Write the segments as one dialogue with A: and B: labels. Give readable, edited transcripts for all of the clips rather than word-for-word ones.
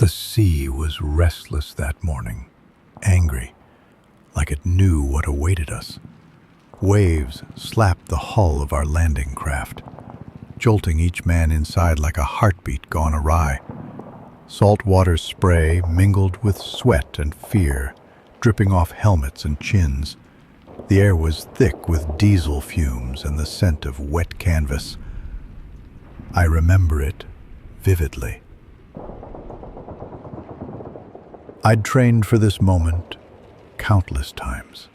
A: The sea was restless that morning, angry, like it knew what awaited us. Waves slapped the hull of our landing craft, jolting each man inside like a heartbeat gone awry. Saltwater spray mingled with sweat and fear, dripping off helmets and chins. The air was thick with diesel fumes and the scent of wet canvas. I remember it vividly. I'd trained for this moment countless times,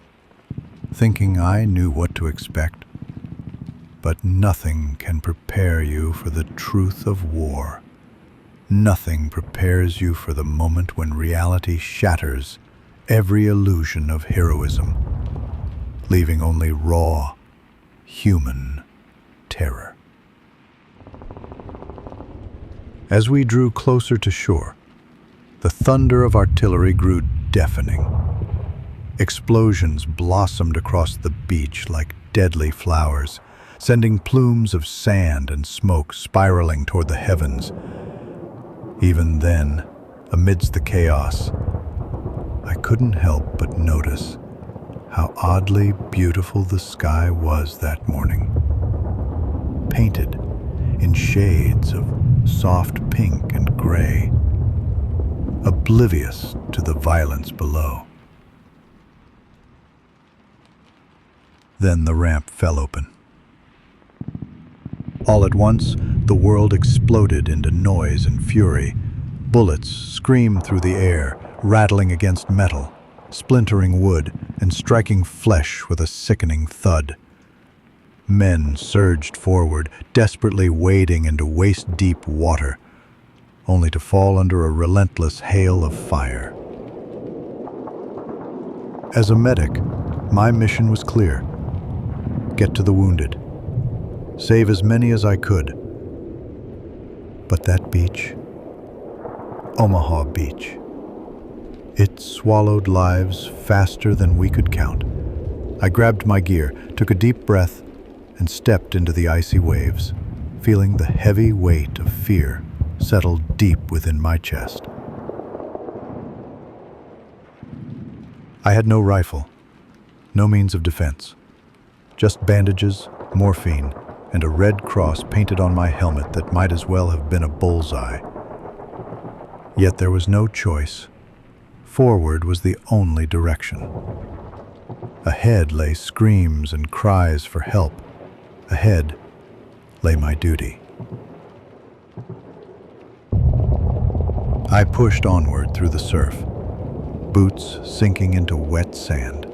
A: thinking I knew what to expect. But nothing can prepare you for the truth of war. Nothing prepares you for the moment when reality shatters every illusion of heroism, leaving only raw, human terror. As we drew closer to shore, the thunder of artillery grew deafening. Explosions blossomed across the beach like deadly flowers, sending plumes of sand and smoke spiraling toward the heavens. Even then, amidst the chaos, I couldn't help but notice how oddly beautiful the sky was that morning. Painted in shades of soft pink and gray, oblivious to the violence below. Then the ramp fell open. All at once, the world exploded into noise and fury. Bullets screamed through the air, rattling against metal, splintering wood, and striking flesh with a sickening thud. Men surged forward, desperately wading into waist-deep water, only to fall under a relentless hail of fire. As a medic, my mission was clear: get to the wounded, save as many as I could. But that beach, Omaha Beach, it swallowed lives faster than we could count. I grabbed my gear, took a deep breath, and stepped into the icy waves, feeling the heavy weight of fear settle deep within my chest. I had no rifle, no means of defense, just bandages, morphine, and a red cross painted on my helmet that might as well have been a bullseye. Yet there was no choice. Forward was the only direction. Ahead lay screams and cries for help. Ahead lay my duty. I pushed onward through the surf, boots sinking into wet sand.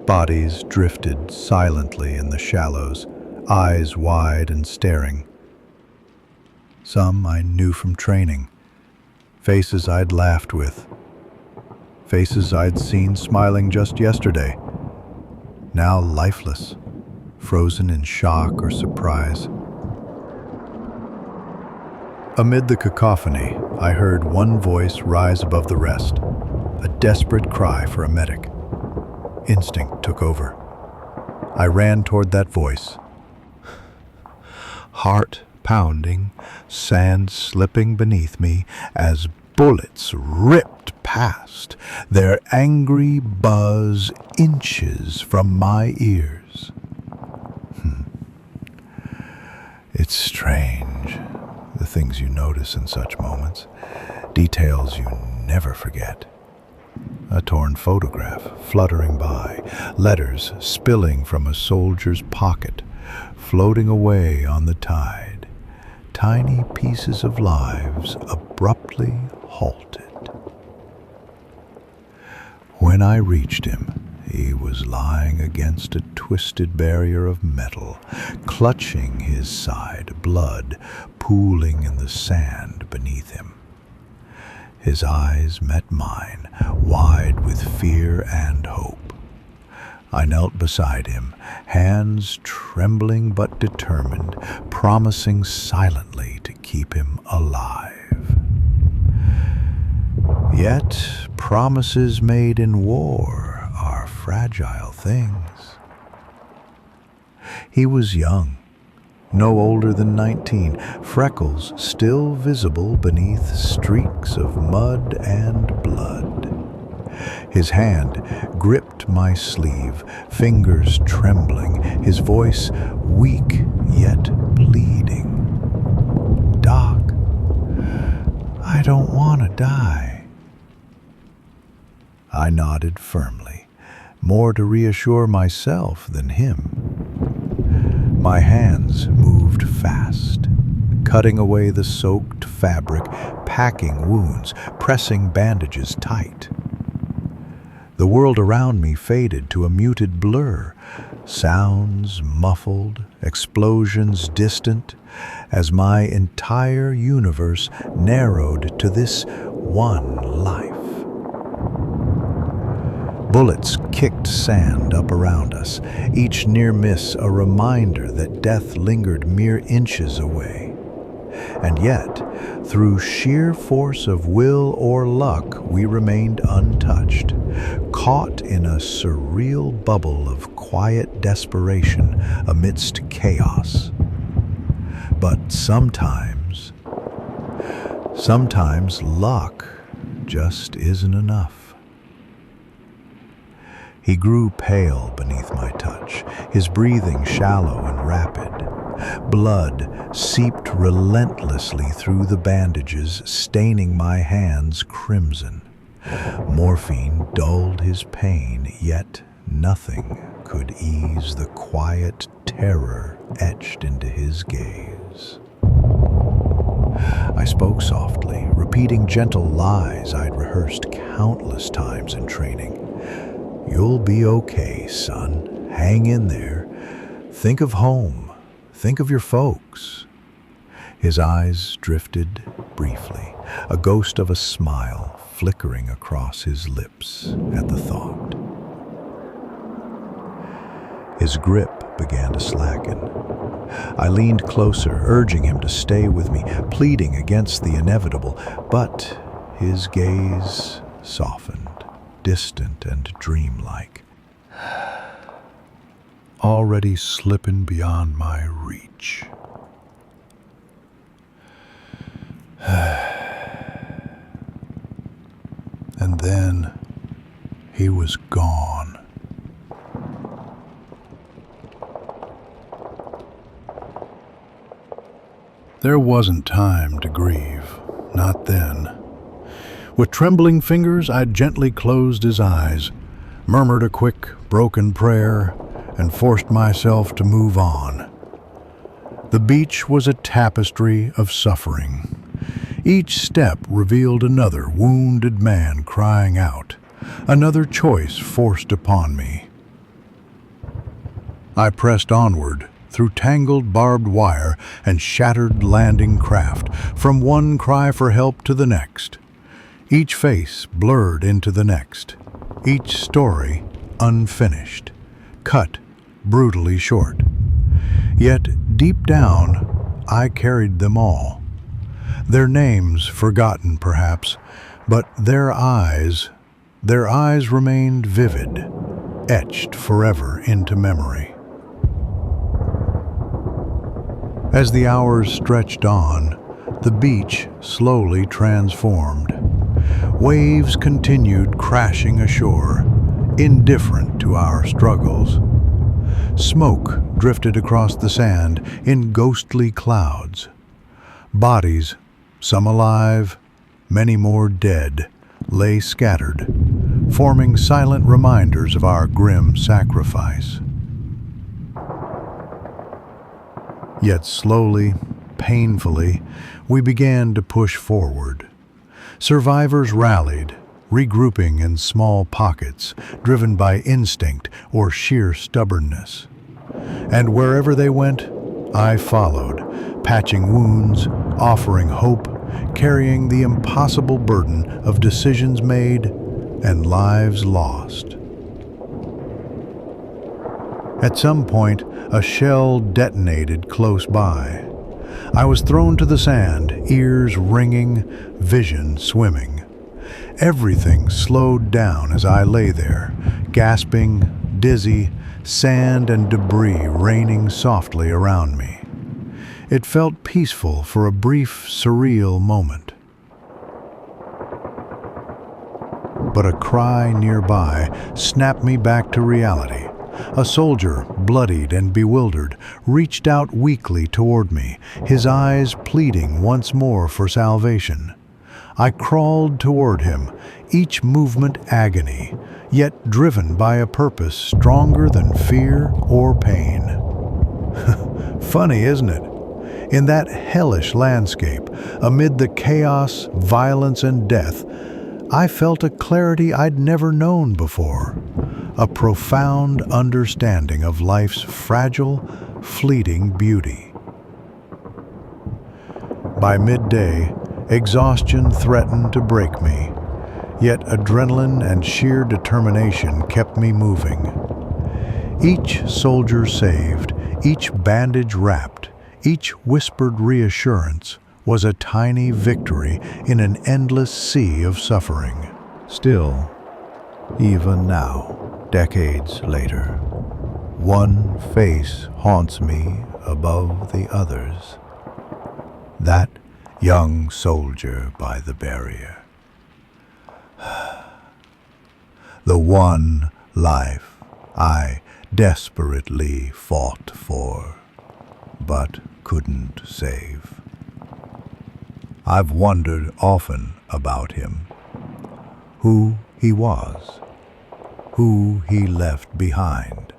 A: Bodies drifted silently in the shallows, eyes wide and staring. Some I knew from training, faces I'd laughed with, faces I'd seen smiling just yesterday, now lifeless, frozen in shock or surprise. Amid the cacophony, I heard one voice rise above the rest, a desperate cry for a medic. Instinct took over. I ran toward that voice. Heart pounding, sand slipping beneath me as bullets ripped past, their angry buzz inches from my ears. It's strange, the things you notice in such moments, details you never forget. A torn photograph fluttering by, letters spilling from a soldier's pocket, floating away on the tide, tiny pieces of lives abruptly halted. When I reached him, he was lying against a twisted barrier of metal, clutching his side, blood pooling in the sand beneath him. His eyes met mine, wide with fear and hope. I knelt beside him, hands trembling but determined, promising silently to keep him alive. Yet promises made in war are fragile things. He was young, no older than 19, freckles still visible beneath streaks of mud and blood. His hand gripped my sleeve, fingers trembling, his voice weak yet pleading. "Doc, I don't want to die." I nodded firmly, more to reassure myself than him. My hands moved fast, cutting away the soaked fabric, packing wounds, pressing bandages tight. The world around me faded to a muted blur, sounds muffled, explosions distant, as my entire universe narrowed to this one life. Bullets kicked sand up around us, each near miss a reminder that death lingered mere inches away. And yet, through sheer force of will or luck, we remained untouched, caught in a surreal bubble of quiet desperation amidst chaos. But sometimes luck just isn't enough. He grew pale beneath my touch, his breathing shallow and rapid. Blood seeped relentlessly through the bandages, staining my hands crimson. Morphine dulled his pain, yet nothing could ease the quiet terror etched into his gaze. I spoke softly, repeating gentle lies I'd rehearsed countless times in training. "You'll be okay, son. Hang in there. Think of home. Think of your folks." His eyes drifted briefly, a ghost of a smile flickering across his lips at the thought. His grip began to slacken. I leaned closer, urging him to stay with me, pleading against the inevitable, but his gaze softened, distant and dreamlike, already slipping beyond my reach. And then he was gone. There wasn't time to grieve, not then. With trembling fingers, I gently closed his eyes, murmured a quick, broken prayer, and forced myself to move on. The beach was a tapestry of suffering. Each step revealed another wounded man crying out, another choice forced upon me. I pressed onward, through tangled barbed wire and shattered landing craft, from one cry for help to the next. Each face blurred into the next, each story unfinished, cut brutally short. Yet deep down, I carried them all. Their names forgotten perhaps, but their eyes remained vivid, etched forever into memory. As the hours stretched on, the beach slowly transformed. Waves continued crashing ashore, indifferent to our struggles. Smoke drifted across the sand in ghostly clouds. Bodies, some alive, many more dead, lay scattered, forming silent reminders of our grim sacrifice. Yet slowly, painfully, we began to push forward. Survivors rallied, regrouping in small pockets, driven by instinct or sheer stubbornness. And wherever they went, I followed, patching wounds, offering hope, carrying the impossible burden of decisions made and lives lost. At some point, a shell detonated close by. I was thrown to the sand, ears ringing, vision swimming. Everything slowed down as I lay there, gasping, dizzy, sand and debris raining softly around me. It felt peaceful for a brief, surreal moment. But a cry nearby snapped me back to reality. A soldier, bloodied and bewildered, reached out weakly toward me, his eyes pleading once more for salvation. I crawled toward him, each movement agony, yet driven by a purpose stronger than fear or pain. Funny, isn't it? In that hellish landscape, amid the chaos, violence, and death, I felt a clarity I'd never known before, a profound understanding of life's fragile, fleeting beauty. By midday, exhaustion threatened to break me, yet adrenaline and sheer determination kept me moving. Each soldier saved, each bandage wrapped, each whispered reassurance was a tiny victory in an endless sea of suffering. Still, even now, decades later, one face haunts me above the others. That young soldier by the barrier. The one life I desperately fought for, but couldn't save. I've wondered often about him, who he was, who he left behind,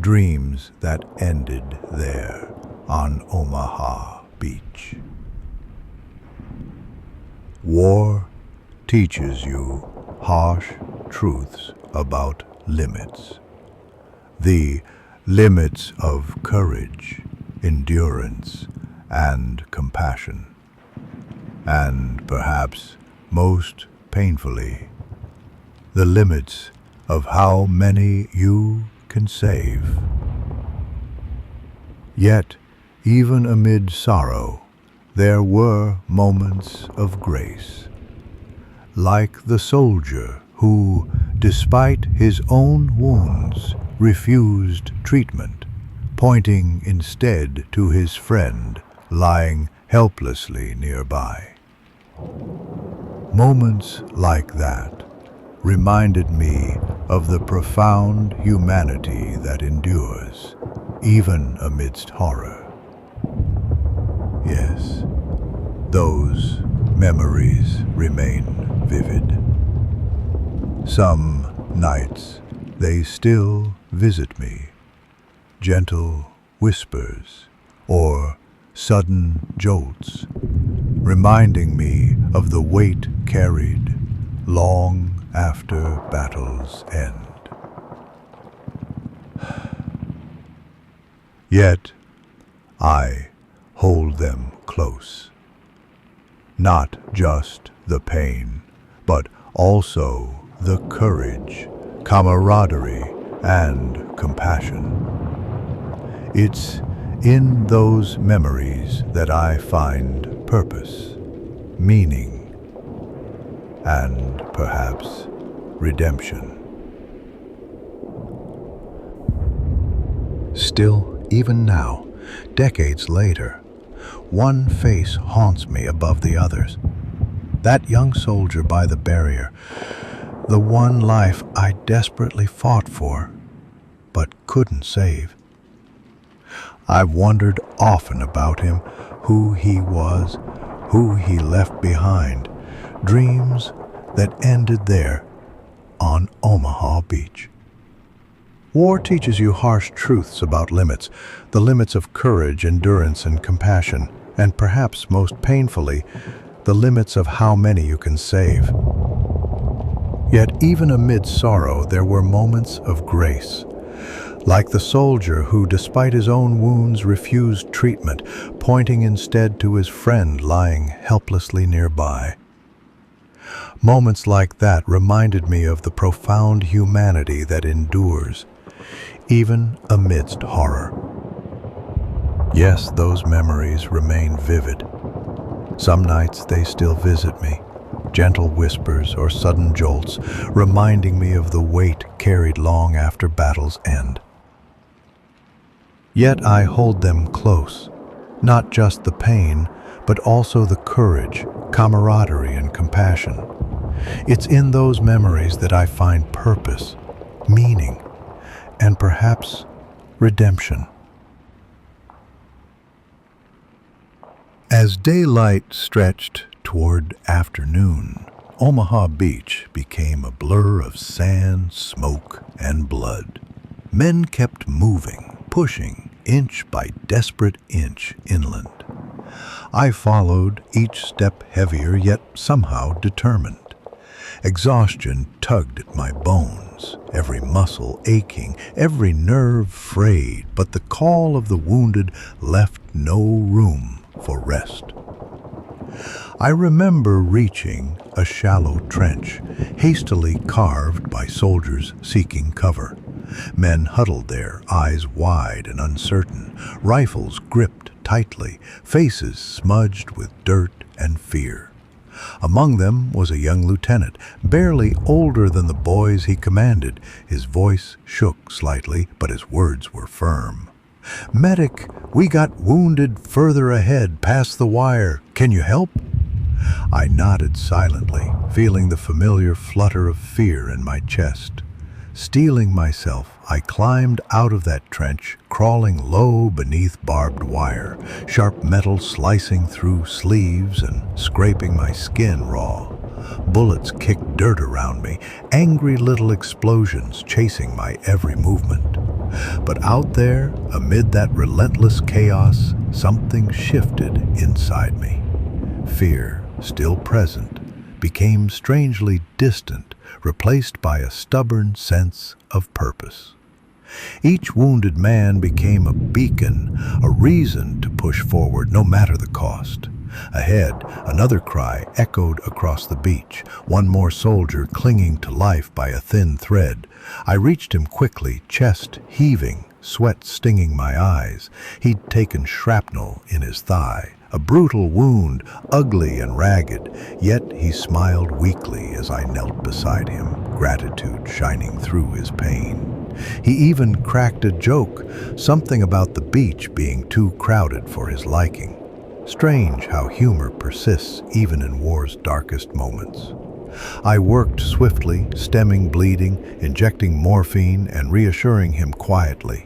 A: dreams that ended there on Omaha Beach. War teaches you harsh truths about limits, the limits of courage, endurance, and compassion. And perhaps most painfully, the limits of how many you can save. Yet, even amid sorrow, there were moments of grace. Like the soldier who, despite his own wounds, refused treatment, pointing instead to his friend lying helplessly nearby. Moments like that reminded me of the profound humanity that endures, even amidst horror. Yes, those memories remain vivid. Some nights they still visit me, gentle whispers or sudden jolts, reminding me of the weight carried long after battle's end. Yet I hold them close. Not just the pain, but also the courage, camaraderie, and compassion. It's in those memories that I find purpose, meaning, and perhaps redemption. Still, even now, decades later, one face haunts me above the others. That young soldier by the barrier, the one life I desperately fought for, but couldn't save. I've wondered often about him, who he was, who he left behind, dreams that ended there on Omaha Beach. War teaches you harsh truths about limits, the limits of courage, endurance, and compassion, and perhaps most painfully, the limits of how many you can save. Yet even amid sorrow, there were moments of grace. Like the soldier who, despite his own wounds, refused treatment, pointing instead to his friend lying helplessly nearby. Moments like that reminded me of the profound humanity that endures, even amidst horror. Yes, those memories remain vivid. Some nights they still visit me, gentle whispers or sudden jolts, reminding me of the weight carried long after battle's end. Yet I hold them close, Not just the pain, but also the courage, camaraderie, and compassion. It's in those memories that I find purpose, meaning, and perhaps redemption. As daylight stretched toward afternoon, Omaha Beach became a blur of sand, smoke, and blood. Men kept moving, pushing, inch by desperate inch inland. I followed, each step heavier yet somehow determined. Exhaustion tugged at my bones, every muscle aching, every nerve frayed, but the call of the wounded left no room for rest. I remember reaching a shallow trench, hastily carved by soldiers seeking cover. Men huddled there, eyes wide and uncertain, rifles gripped tightly, faces smudged with dirt and fear. Among them was a young lieutenant, barely older than the boys he commanded. His voice shook slightly, but his words were firm. "Medic, we got wounded further ahead, past the wire. Can you help?" I nodded silently, feeling the familiar flutter of fear in my chest. Steeling myself, I climbed out of that trench, crawling low beneath barbed wire, sharp metal slicing through sleeves and scraping my skin raw. Bullets kicked dirt around me, angry little explosions chasing my every movement. But out there, amid that relentless chaos, something shifted inside me. Fear, still present, became strangely distant, replaced by a stubborn sense of purpose. Each wounded man became a beacon, a reason to push forward no matter the cost. Ahead, another cry echoed across the beach, one more soldier clinging to life by a thin thread. I reached him quickly, chest heaving, sweat stinging my eyes. He'd taken shrapnel in his thigh. A brutal wound, ugly and ragged, yet he smiled weakly as I knelt beside him, gratitude shining through his pain. He even cracked a joke, something about the beach being too crowded for his liking. Strange how humor persists even in war's darkest moments. I worked swiftly, stemming bleeding, injecting morphine and reassuring him quietly.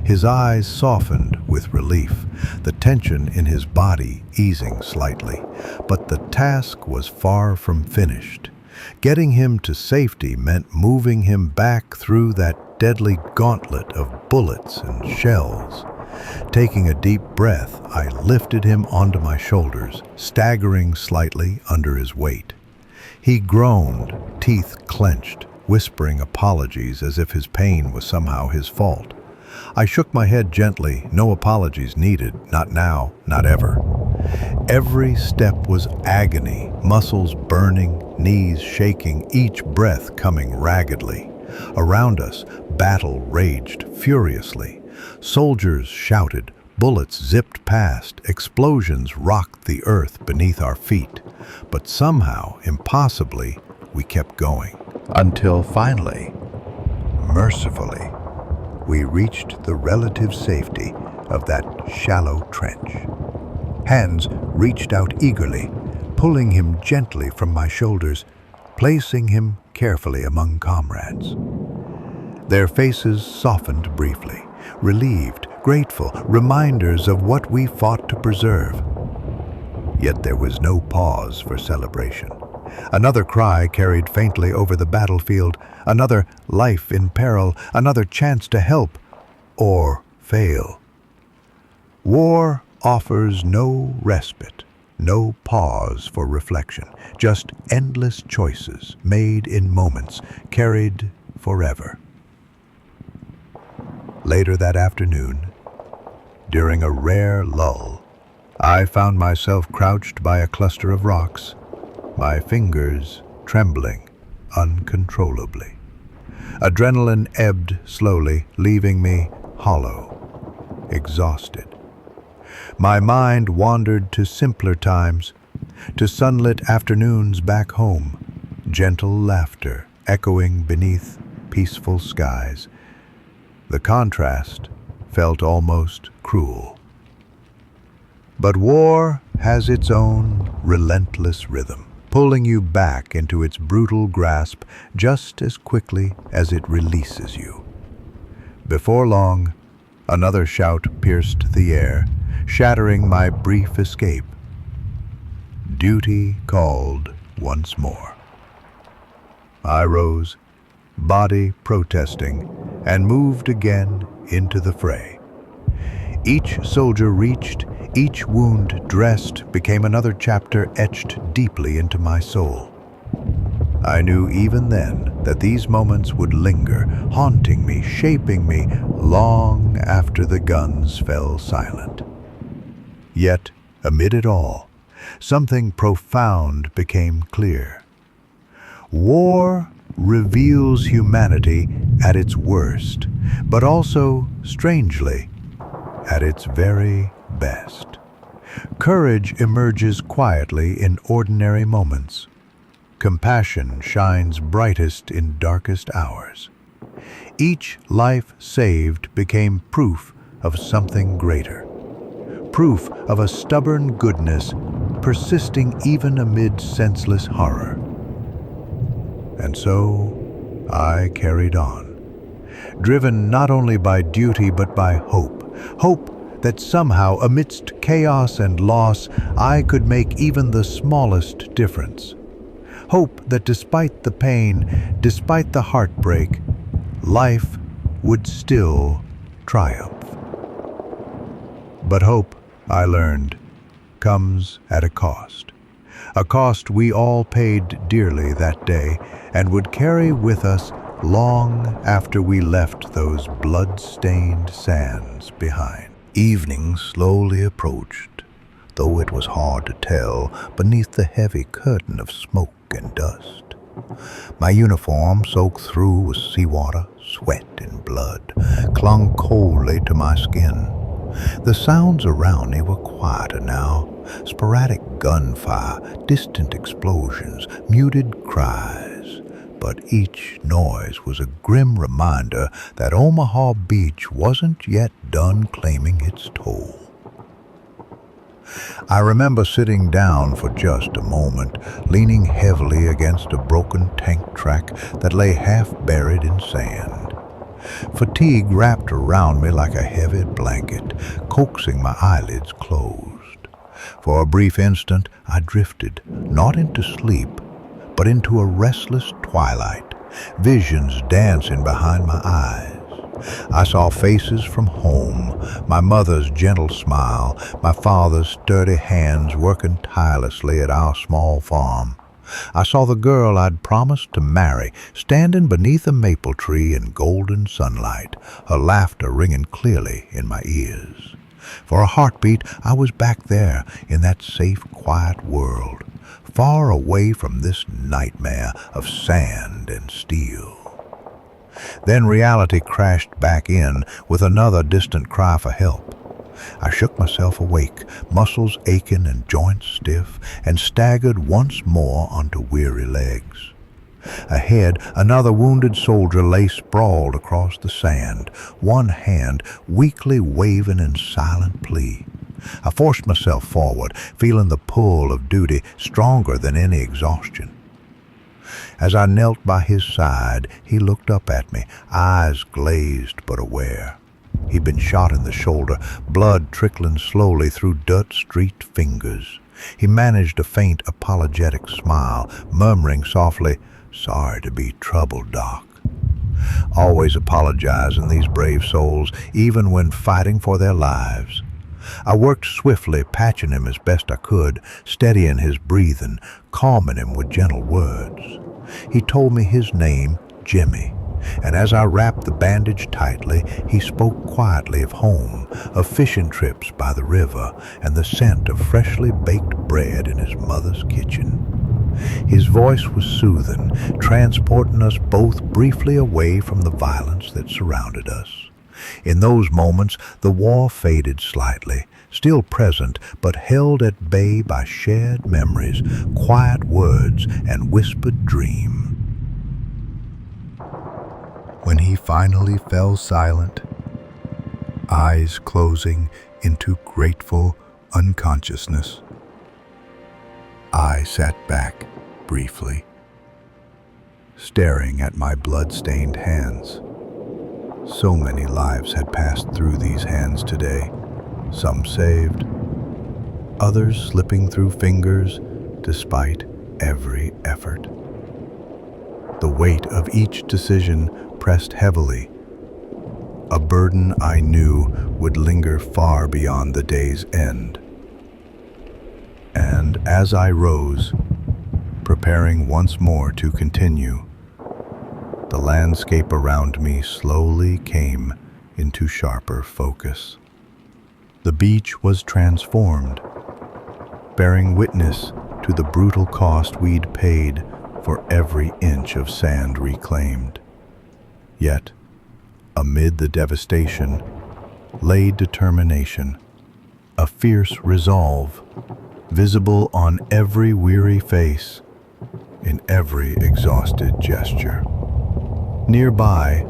A: His eyes softened with relief, the tension in his body easing slightly. But the task was far from finished. Getting him to safety meant moving him back through that deadly gauntlet of bullets and shells. Taking a deep breath, I lifted him onto my shoulders, staggering slightly under his weight. He groaned, teeth clenched, whispering apologies as if his pain was somehow his fault. I shook my head gently, no apologies needed, not now, not ever. Every step was agony, muscles burning, knees shaking, each breath coming raggedly. Around us, battle raged furiously. Soldiers shouted, bullets zipped past, explosions rocked the earth beneath our feet. But somehow, impossibly, we kept going. Until finally, mercifully, we reached the relative safety of that shallow trench. Hands reached out eagerly, pulling him gently from my shoulders, placing him carefully among comrades. Their faces softened briefly, relieved, grateful, reminders of what we fought to preserve. Yet there was no pause for celebration. Another cry carried faintly over the battlefield, another life in peril, another chance to help or fail. War offers no respite, no pause for reflection, just endless choices made in moments, carried forever. Later that afternoon, during a rare lull, I found myself crouched by a cluster of rocks, my fingers trembling uncontrollably. Adrenaline ebbed slowly, leaving me hollow, exhausted. My mind wandered to simpler times, to sunlit afternoons back home, gentle laughter echoing beneath peaceful skies. The contrast felt almost cruel. But war has its own relentless rhythm, pulling you back into its brutal grasp just as quickly as it releases you. Before long, another shout pierced the air, shattering my brief escape. Duty called once more. I rose, body protesting, and moved again into the fray. Each soldier reached, each wound dressed, became another chapter etched deeply into my soul. I knew even then that these moments would linger, haunting me, shaping me, long after the guns fell silent. Yet, amid it all, something profound became clear. War reveals humanity at its worst, but also, strangely, at its very best. Courage emerges quietly in ordinary moments. Compassion shines brightest in darkest hours. Each life saved became proof of something greater. Proof of a stubborn goodness persisting even amid senseless horror. And so I carried on, driven not only by duty but by hope. Hope that somehow amidst chaos and loss I could make even the smallest difference. Hope that despite the pain, despite the heartbreak, life would still triumph. But hope, I learned, comes at a cost we all paid dearly that day and would carry with us long after we left those blood-stained sands behind. Evening slowly approached, though it was hard to tell beneath the heavy curtain of smoke and dust. My uniform, soaked through with seawater, sweat and blood, clung coldly to my skin. The sounds around me were quieter now. Sporadic gunfire, distant explosions, muted cries. But each noise was a grim reminder that Omaha Beach wasn't yet done claiming its toll. I remember sitting down for just a moment, leaning heavily against a broken tank track that lay half buried in sand. Fatigue wrapped around me like a heavy blanket, coaxing my eyelids closed. For a brief instant, I drifted, not into sleep, but into a restless twilight, visions dancing behind my eyes. I saw faces from home, my mother's gentle smile, my father's sturdy hands working tirelessly at our small farm. I saw the girl I'd promised to marry, standing beneath a maple tree in golden sunlight, her laughter ringing clearly in my ears. For a heartbeat, I was back there in that safe, quiet world, far away from this nightmare of sand and steel. Then reality crashed back in with another distant cry for help. I shook myself awake, muscles aching and joints stiff, and staggered once more onto weary legs. Ahead, another wounded soldier lay sprawled across the sand, one hand weakly waving in silent plea. I forced myself forward, feeling the pull of duty stronger than any exhaustion. As I knelt by his side, he looked up at me, eyes glazed but aware. He'd been shot in the shoulder, blood trickling slowly through dirt-streaked fingers. He managed a faint, apologetic smile, murmuring softly, "Sorry to be troubled, Doc." Always apologizing, these brave souls, even when fighting for their lives. I worked swiftly, patching him as best I could, steadying his breathing, calming him with gentle words. He told me his name, Jimmy, and as I wrapped the bandage tightly, he spoke quietly of home, of fishing trips by the river, and the scent of freshly baked bread in his mother's kitchen. His voice was soothing, transporting us both briefly away from the violence that surrounded us. In those moments, the war faded slightly, still present, but held at bay by shared memories, quiet words, and whispered dream. When he finally fell silent, eyes closing into grateful, unconsciousness. I sat back briefly, staring at my blood-stained hands. So many lives had passed through these hands today, some saved, others slipping through fingers despite every effort. The weight of each decision pressed heavily, a burden I knew would linger far beyond the day's end. And as I rose, preparing once more to continue, the landscape around me slowly came into sharper focus. The beach was transformed, bearing witness to the brutal cost we'd paid for every inch of sand reclaimed. Yet, amid the devastation, lay determination, a fierce resolve, visible on every weary face, in every exhausted gesture. Nearby,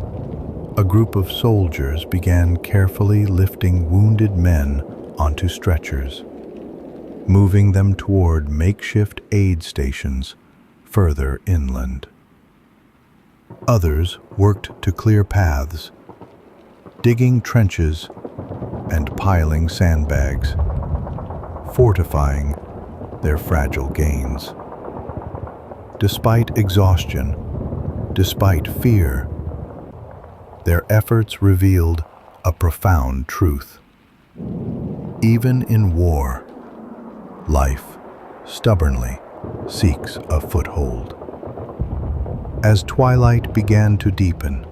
A: a group of soldiers began carefully lifting wounded men onto stretchers, moving them toward makeshift aid stations further inland. Others worked to clear paths, digging trenches and piling sandbags, fortifying their fragile gains. Despite exhaustion, despite fear, their efforts revealed a profound truth. Even in war, life stubbornly seeks a foothold. As twilight began to deepen,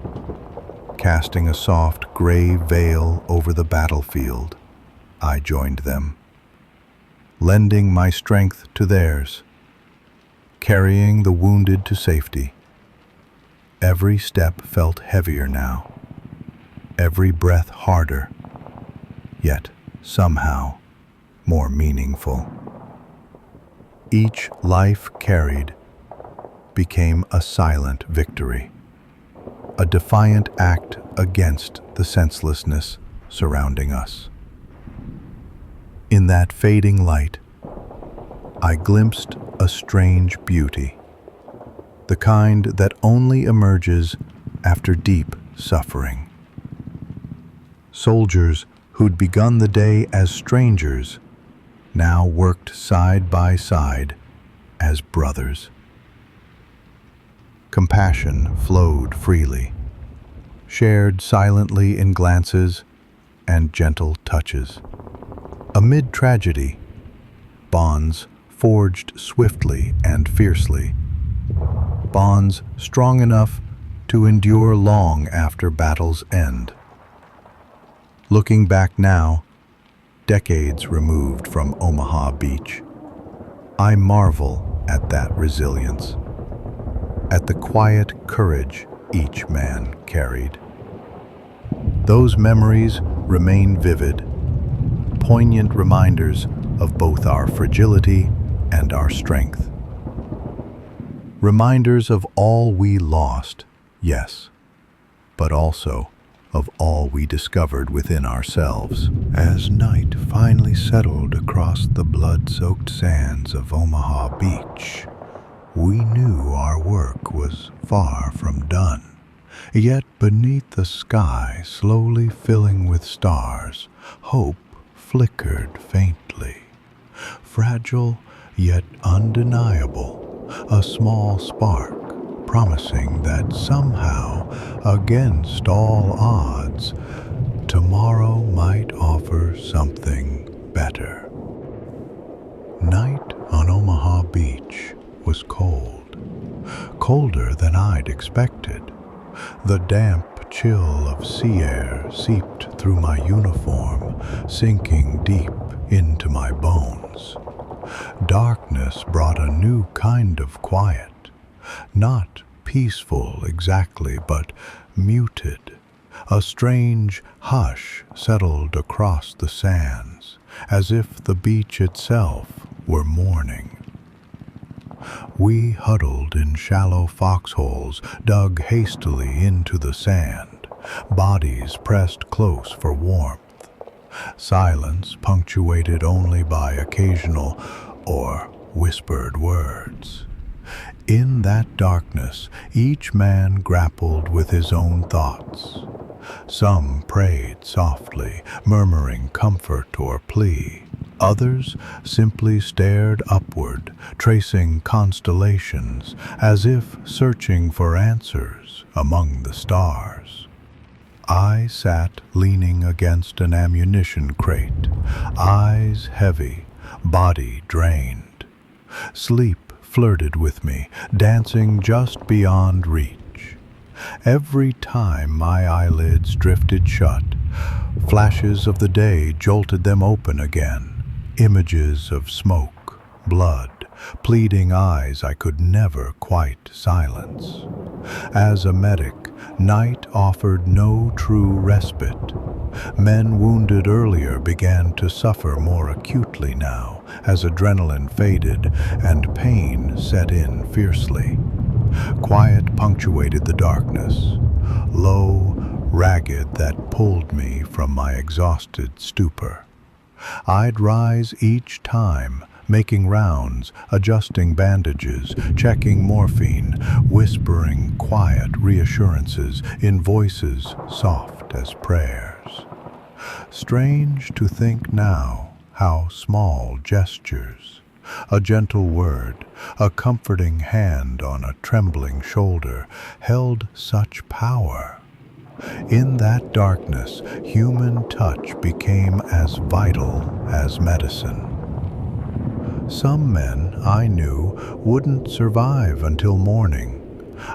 A: casting a soft gray veil over the battlefield, I joined them, lending my strength to theirs, carrying the wounded to safety. Every step felt heavier now, every breath harder, yet somehow more meaningful. Each life carried became a silent victory, a defiant act against the senselessness surrounding us. In that fading light, I glimpsed a strange beauty, the kind that only emerges after deep suffering. Soldiers who'd begun the day as strangers now worked side by side as brothers. Compassion flowed freely, shared silently in glances and gentle touches. Amid tragedy, bonds forged swiftly and fiercely, bonds strong enough to endure long after battle's end. Looking back now, decades removed from Omaha Beach, I marvel at that resilience, at the quiet courage each man carried. Those memories remain vivid, poignant reminders of both our fragility and our strength. Reminders of all we lost, yes, but also of all we discovered within ourselves. As night finally settled across the blood-soaked sands of Omaha Beach, we knew our work was far from done. Yet beneath the sky slowly filling with stars, hope flickered faintly. Fragile yet undeniable, a small spark promising that somehow, against all odds, tomorrow might offer something better. Night on Omaha Beach was cold, colder than I'd expected. The damp chill of sea air seeped through my uniform, sinking deep into my bones. Darkness brought a new kind of quiet, not peaceful exactly, but muted. A strange hush settled across the sands, as if the beach itself were mourning. We huddled in shallow foxholes, dug hastily into the sand, bodies pressed close for warmth. silence punctuated only by occasional or whispered words. In that darkness, each man grappled with his own thoughts. Some prayed softly, murmuring comfort or plea. Others simply stared upward, tracing constellations, as if searching for answers among the stars. I sat leaning against an ammunition crate, eyes heavy, body drained. Sleep flirted with me, dancing just beyond reach. Every time my eyelids drifted shut, flashes of the day jolted them open again. Images of smoke, blood, pleading eyes I could never quite silence. As a medic, night offered no true respite. Men wounded earlier began to suffer more acutely now, as adrenaline faded and pain set in fiercely. Quiet punctuated the darkness, low, ragged, that pulled me from my exhausted stupor. I'd rise each time, making rounds, adjusting bandages, checking morphine, whispering quiet reassurances in voices soft as prayers. Strange to think now how small gestures, a gentle word, a comforting hand on a trembling shoulder, held such power. In that darkness, human touch became as vital as medicine. Some men I knew wouldn't survive until morning.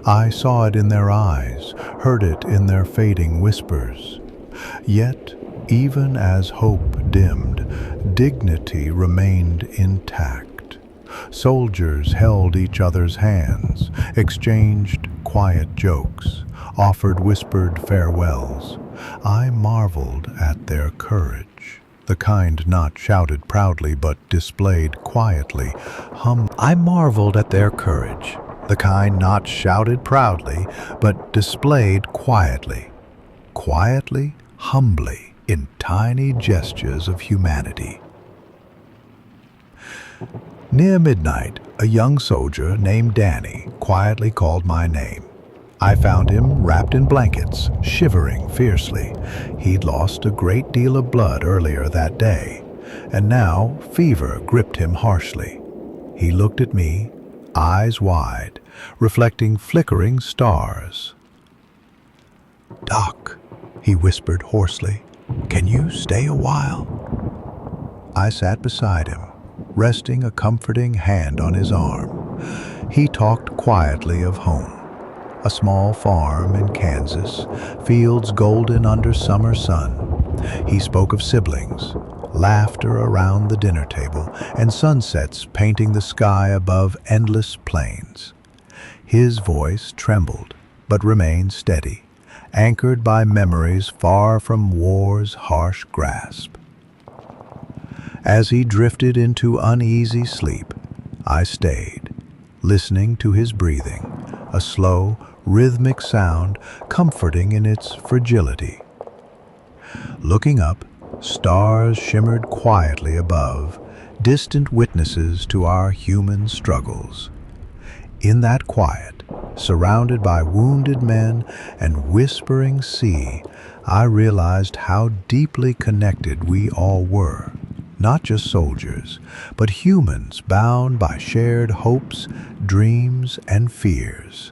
A: I saw it in their eyes, heard it in their fading whispers. Yet, even as hope dimmed, dignity remained intact. Soldiers held each other's hands, exchanged quiet jokes, offered whispered farewells. I marveled at their courage, the kind not shouted proudly but displayed quietly. I marveled at their courage, the kind not shouted proudly but displayed quietly, humbly, in tiny gestures of humanity. Near midnight, a young soldier named Danny quietly called my name. I found him wrapped in blankets, shivering fiercely. He'd lost a great deal of blood earlier that day, and now fever gripped him harshly. He looked at me, eyes wide, reflecting flickering stars. "Doc," he whispered hoarsely, "can you stay a while?" I sat beside him, resting a comforting hand on his arm. He talked quietly of home, a small farm in Kansas, fields golden under summer sun. He spoke of siblings, laughter around the dinner table, and sunsets painting the sky above endless plains. His voice trembled, but remained steady, anchored by memories far from war's harsh grasp. As he drifted into uneasy sleep, I stayed, listening to his breathing, a slow, rhythmic sound comforting in its fragility. Looking up, stars shimmered quietly above, distant witnesses to our human struggles. In that quiet, surrounded by wounded men and whispering sea, I realized how deeply connected we all were. Not just soldiers, but humans bound by shared hopes, dreams, and fears.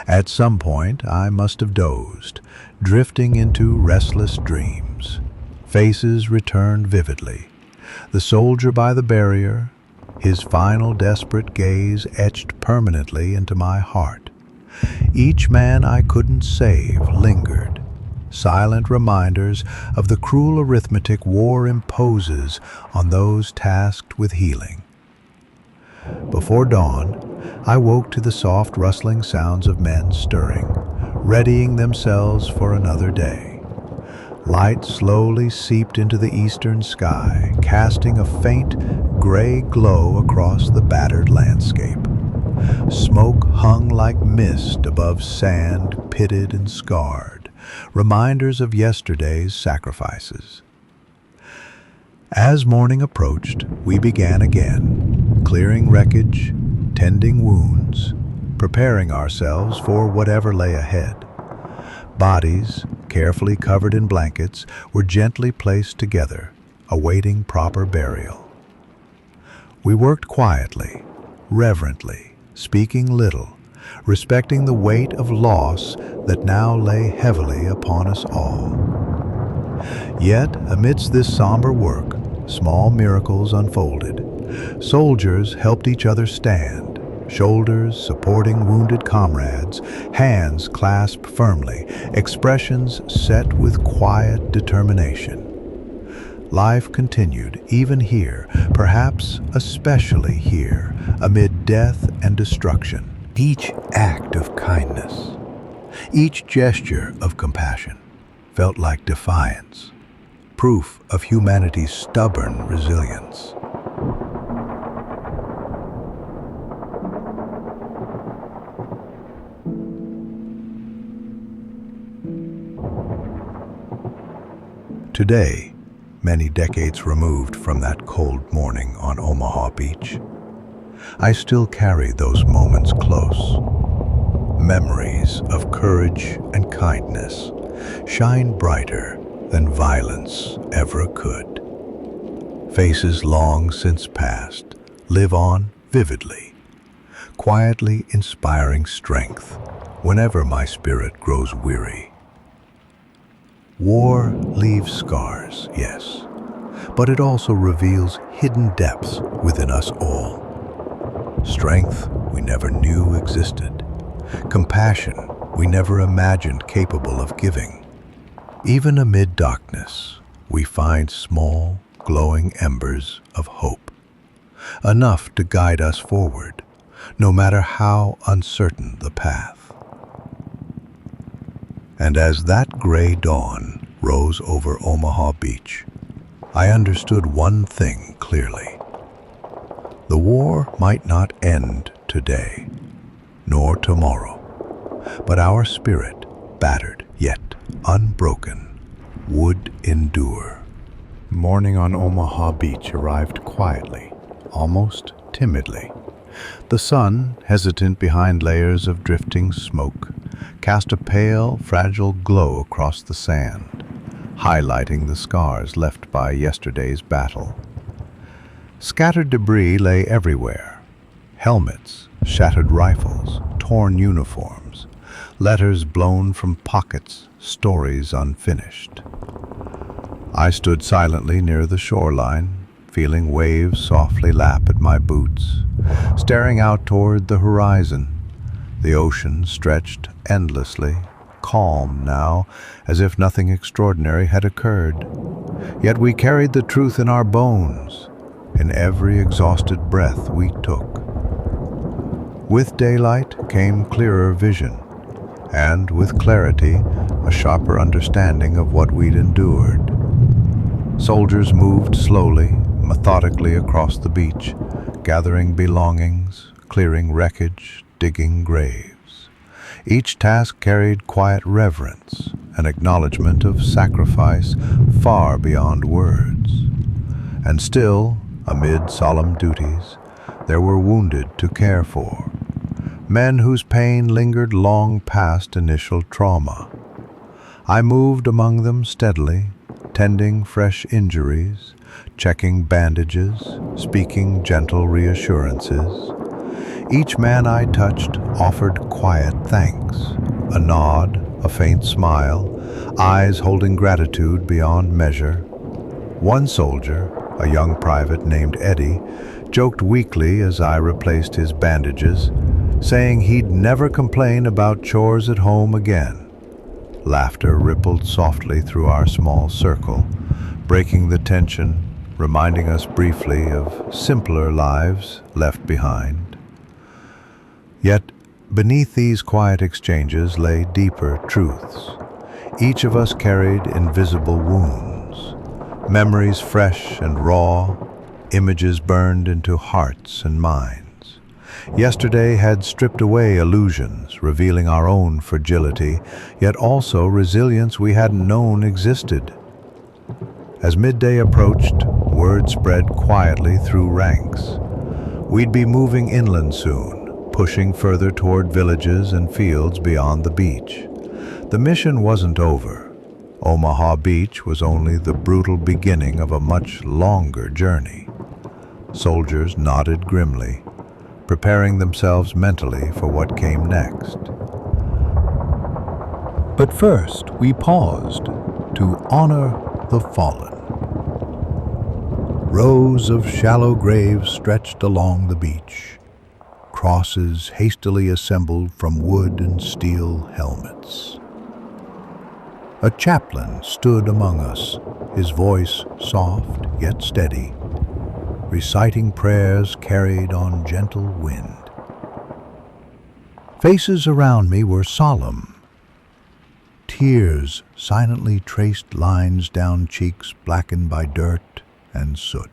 A: At some point, I must have dozed, drifting into restless dreams. Faces returned vividly. The soldier by the barrier, his final desperate gaze etched permanently into my heart. Each man I couldn't save lingered, silent reminders of the cruel arithmetic war imposes on those tasked with healing. Before dawn, I woke to the soft rustling sounds of men stirring, readying themselves for another day. Light slowly seeped into the eastern sky, casting a faint, gray glow across the battered landscape. Smoke hung like mist above sand pitted and scarred, reminders of yesterday's sacrifices. As morning approached, we began again, clearing wreckage, tending wounds, preparing ourselves for whatever lay ahead. Bodies, carefully covered in blankets, were gently placed together, awaiting proper burial. We worked quietly, reverently, speaking little, respecting the weight of loss that now lay heavily upon us all. Yet, amidst this somber work, small miracles unfolded. Soldiers helped each other stand, shoulders supporting wounded comrades, hands clasped firmly, expressions set with quiet determination. Life continued, even here, perhaps especially here, amid death and destruction. Each act of kindness, each gesture of compassion, felt like defiance, proof of humanity's stubborn resilience. Today, many decades removed from that cold morning on Omaha Beach, I still carry those moments close. Memories of courage and kindness shine brighter than violence ever could. Faces long since past live on vividly, quietly inspiring strength whenever my spirit grows weary. War leaves scars, yes, but it also reveals hidden depths within us all. Strength we never knew existed, compassion we never imagined capable of giving. Even amid darkness, we find small, glowing embers of hope, enough to guide us forward, no matter how uncertain the path. And as that gray dawn rose over Omaha Beach, I understood one thing clearly. The war might not end today, nor tomorrow, but our spirit, battered yet unbroken, would endure. Morning on Omaha Beach arrived quietly, almost timidly. The sun, hesitant behind layers of drifting smoke, cast a pale, fragile glow across the sand, highlighting the scars left by yesterday's battle. Scattered debris lay everywhere. Helmets, shattered rifles, torn uniforms, letters blown from pockets, stories unfinished. I stood silently near the shoreline, feeling waves softly lap at my boots, staring out toward the horizon. The ocean stretched endlessly, calm now, as if nothing extraordinary had occurred. Yet we carried the truth in our bones, in every exhausted breath we took. With daylight came clearer vision, and with clarity, a sharper understanding of what we'd endured. Soldiers moved slowly, methodically across the beach, gathering belongings, clearing wreckage, digging graves. Each task carried quiet reverence, an acknowledgement of sacrifice far beyond words. And still, amid solemn duties, there were wounded to care for, men whose pain lingered long past initial trauma. I moved among them steadily, tending fresh injuries, checking bandages, speaking gentle reassurances. Each man I touched offered quiet thanks, a nod, a faint smile, eyes holding gratitude beyond measure. One soldier, a young private named Eddie, joked weakly as I replaced his bandages, saying he'd never complain about chores at home again. Laughter rippled softly through our small circle, breaking the tension, reminding us briefly of simpler lives left behind. Yet, beneath these quiet exchanges lay deeper truths. Each of us carried invisible wounds, memories fresh and raw, images burned into hearts and minds. Yesterday had stripped away illusions, revealing our own fragility, yet also resilience we hadn't known existed. As midday approached, word spread quietly through ranks. We'd be moving inland soon, pushing further toward villages and fields beyond the beach. The mission wasn't over. Omaha Beach was only the brutal beginning of a much longer journey. Soldiers nodded grimly, preparing themselves mentally for what came next. But first, we paused to honor the fallen. Rows of shallow graves stretched along the beach, crosses hastily assembled from wood and steel helmets. A chaplain stood among us, his voice soft yet steady, reciting prayers carried on gentle wind. Faces around me were solemn. Tears silently traced lines down cheeks blackened by dirt and soot.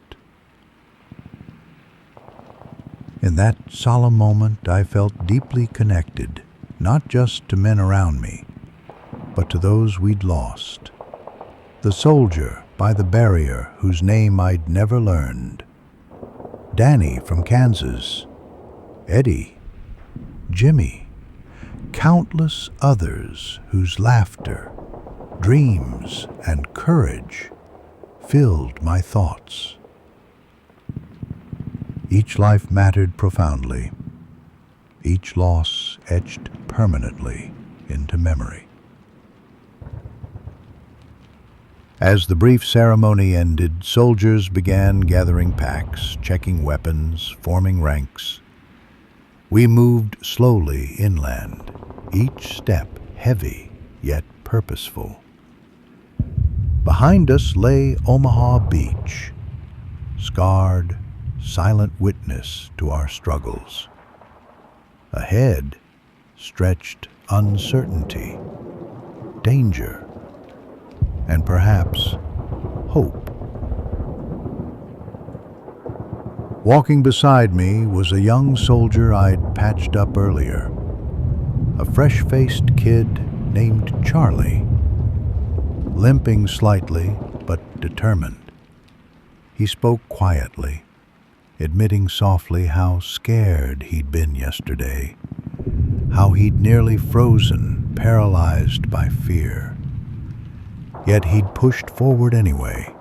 A: In that solemn moment, I felt deeply connected, not just to men around me, but to those we'd lost. The soldier by the barrier whose name I'd never learned. Danny from Kansas. Eddie. Jimmy. Countless others whose laughter, dreams, and courage filled my thoughts. Each life mattered profoundly, each loss etched permanently into memory. As the brief ceremony ended, soldiers began gathering packs, checking weapons, forming ranks. We moved slowly inland, each step heavy yet purposeful. Behind us lay Omaha Beach, scarred, silent witness to our struggles. Ahead stretched uncertainty, danger, and perhaps hope. Walking beside me was a young soldier I'd patched up earlier, a fresh-faced kid named Charlie, limping slightly but determined. He spoke quietly, admitting softly how scared he'd been yesterday, how he'd nearly frozen, paralyzed by fear. Yet he'd pushed forward anyway,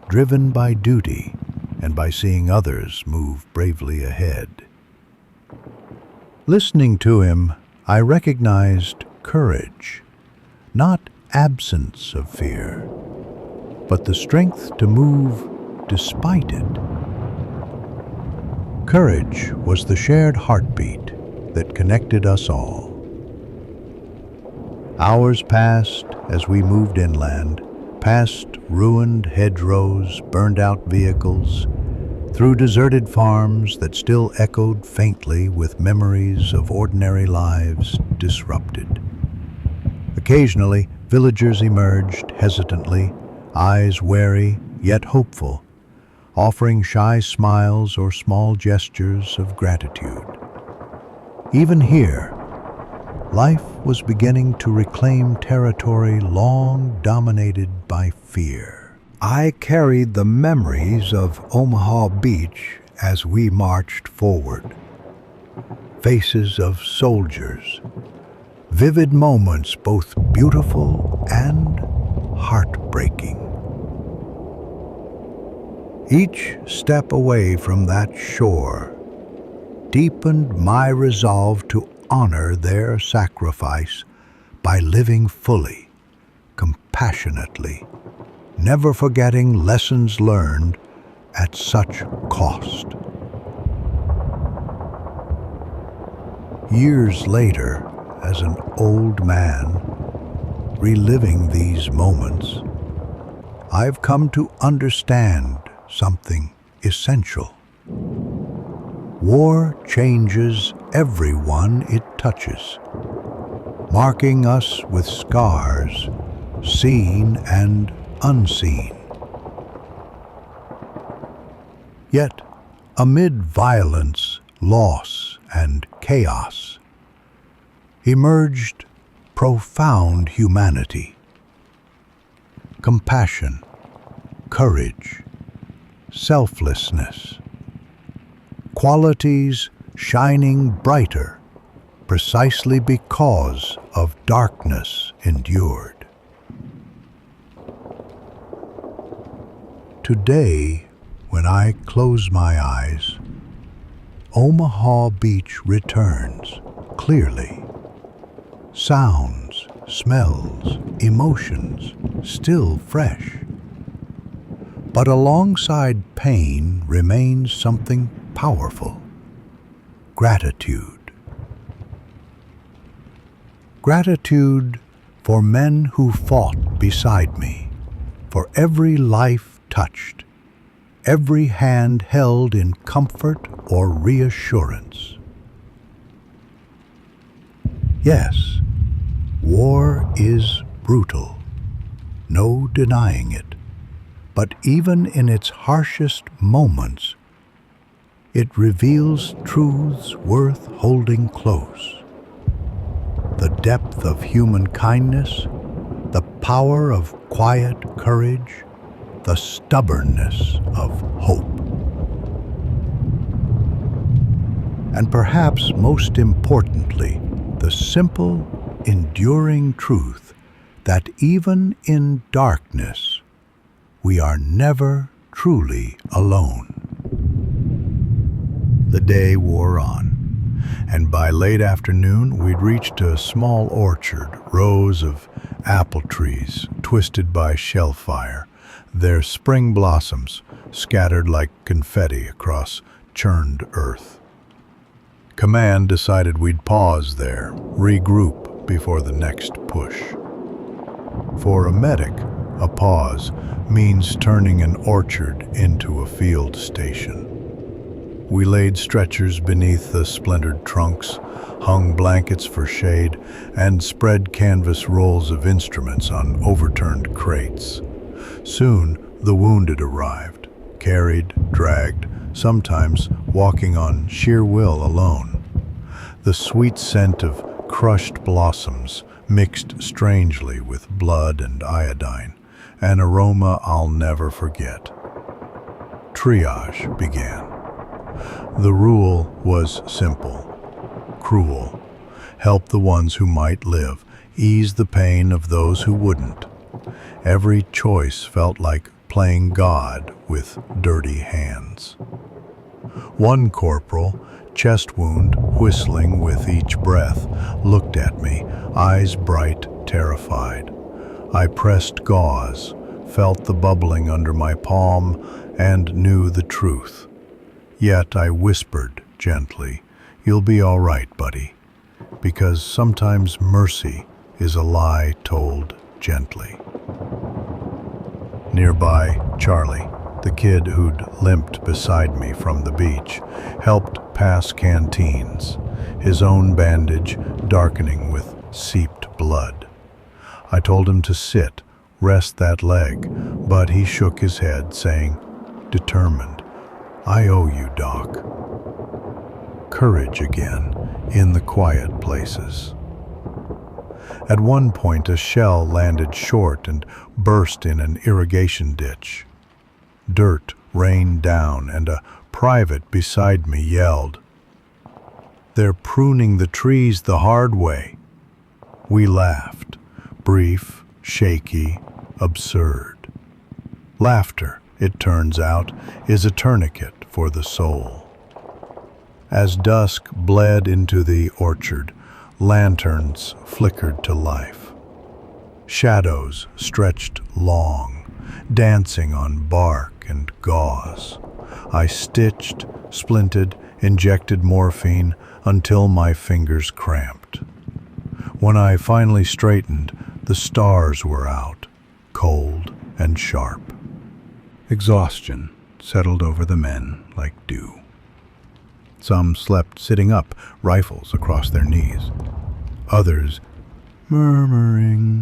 A: driven by duty and by seeing others move bravely ahead. Listening to him, I recognized courage, not absence of fear, but the strength to move despite it. Courage was the shared heartbeat that connected us all. Hours passed as we moved inland, past ruined hedgerows, burned-out vehicles, through deserted farms that still echoed faintly with memories of ordinary lives disrupted. Occasionally, villagers emerged hesitantly, eyes wary yet hopeful, offering shy smiles or small gestures of gratitude. Even here, life was beginning to reclaim territory long dominated by fear. I carried the memories of Omaha Beach as we marched forward. Faces of soldiers, vivid moments both beautiful and heartbreaking. Each step away from that shore deepened my resolve to honor their sacrifice by living fully, compassionately, never forgetting lessons learned at such cost. Years later, as an old man, reliving these moments, I've come to understand something essential. War changes everyone it touches, marking us with scars, seen and unseen. Yet, amid violence, loss, and chaos, emerged profound humanity, compassion, courage, selflessness, qualities shining brighter precisely because of darkness endured. Today, when I close my eyes, Omaha Beach returns clearly. Sounds, smells, emotions still fresh. But alongside pain remains something powerful: gratitude. Gratitude for men who fought beside me, for every life touched, every hand held in comfort or reassurance. Yes, war is brutal, no denying it, but even in its harshest moments, it reveals truths worth holding close. The depth of human kindness, the power of quiet courage, the stubbornness of hope. And perhaps most importantly, the simple, enduring truth that even in darkness, we are never truly alone. The day wore on, and by late afternoon we'd reached a small orchard, rows of apple trees twisted by shellfire, their spring blossoms scattered like confetti across churned earth. Command decided we'd pause there, regroup before the next push. For a medic, a pause means turning an orchard into a field station. We laid stretchers beneath the splintered trunks, hung blankets for shade, and spread canvas rolls of instruments on overturned crates. Soon, the wounded arrived, carried, dragged, sometimes walking on sheer will alone. The sweet scent of crushed blossoms mixed strangely with blood and iodine, an aroma I'll never forget. Triage began. The rule was simple, cruel: help the ones who might live, ease the pain of those who wouldn't. Every choice felt like playing God with dirty hands. One corporal, chest wound whistling with each breath, looked at me, eyes bright, terrified. I pressed gauze, felt the bubbling under my palm, and knew the truth. Yet I whispered gently, "You'll be all right, buddy," because sometimes mercy is a lie told gently. Nearby, Charlie, the kid who'd limped beside me from the beach, helped pass canteens, his own bandage darkening with seeped blood. I told him to sit, rest that leg, but he shook his head, saying, determined, "I owe you, Doc." Courage again in the quiet places. At one point, a shell landed short and burst in an irrigation ditch. Dirt rained down, and a private beside me yelled, "They're pruning the trees the hard way." We laughed, brief, shaky, absurd. Laughter, it turns out, is a tourniquet for the soul. As dusk bled into the orchard, lanterns flickered to life. Shadows stretched long, dancing on bark and gauze. I stitched, splinted, injected morphine until my fingers cramped. When I finally straightened, the stars were out, cold and sharp. Exhaustion settled over the men like dew. Some slept sitting up, rifles across their knees. Others, murmured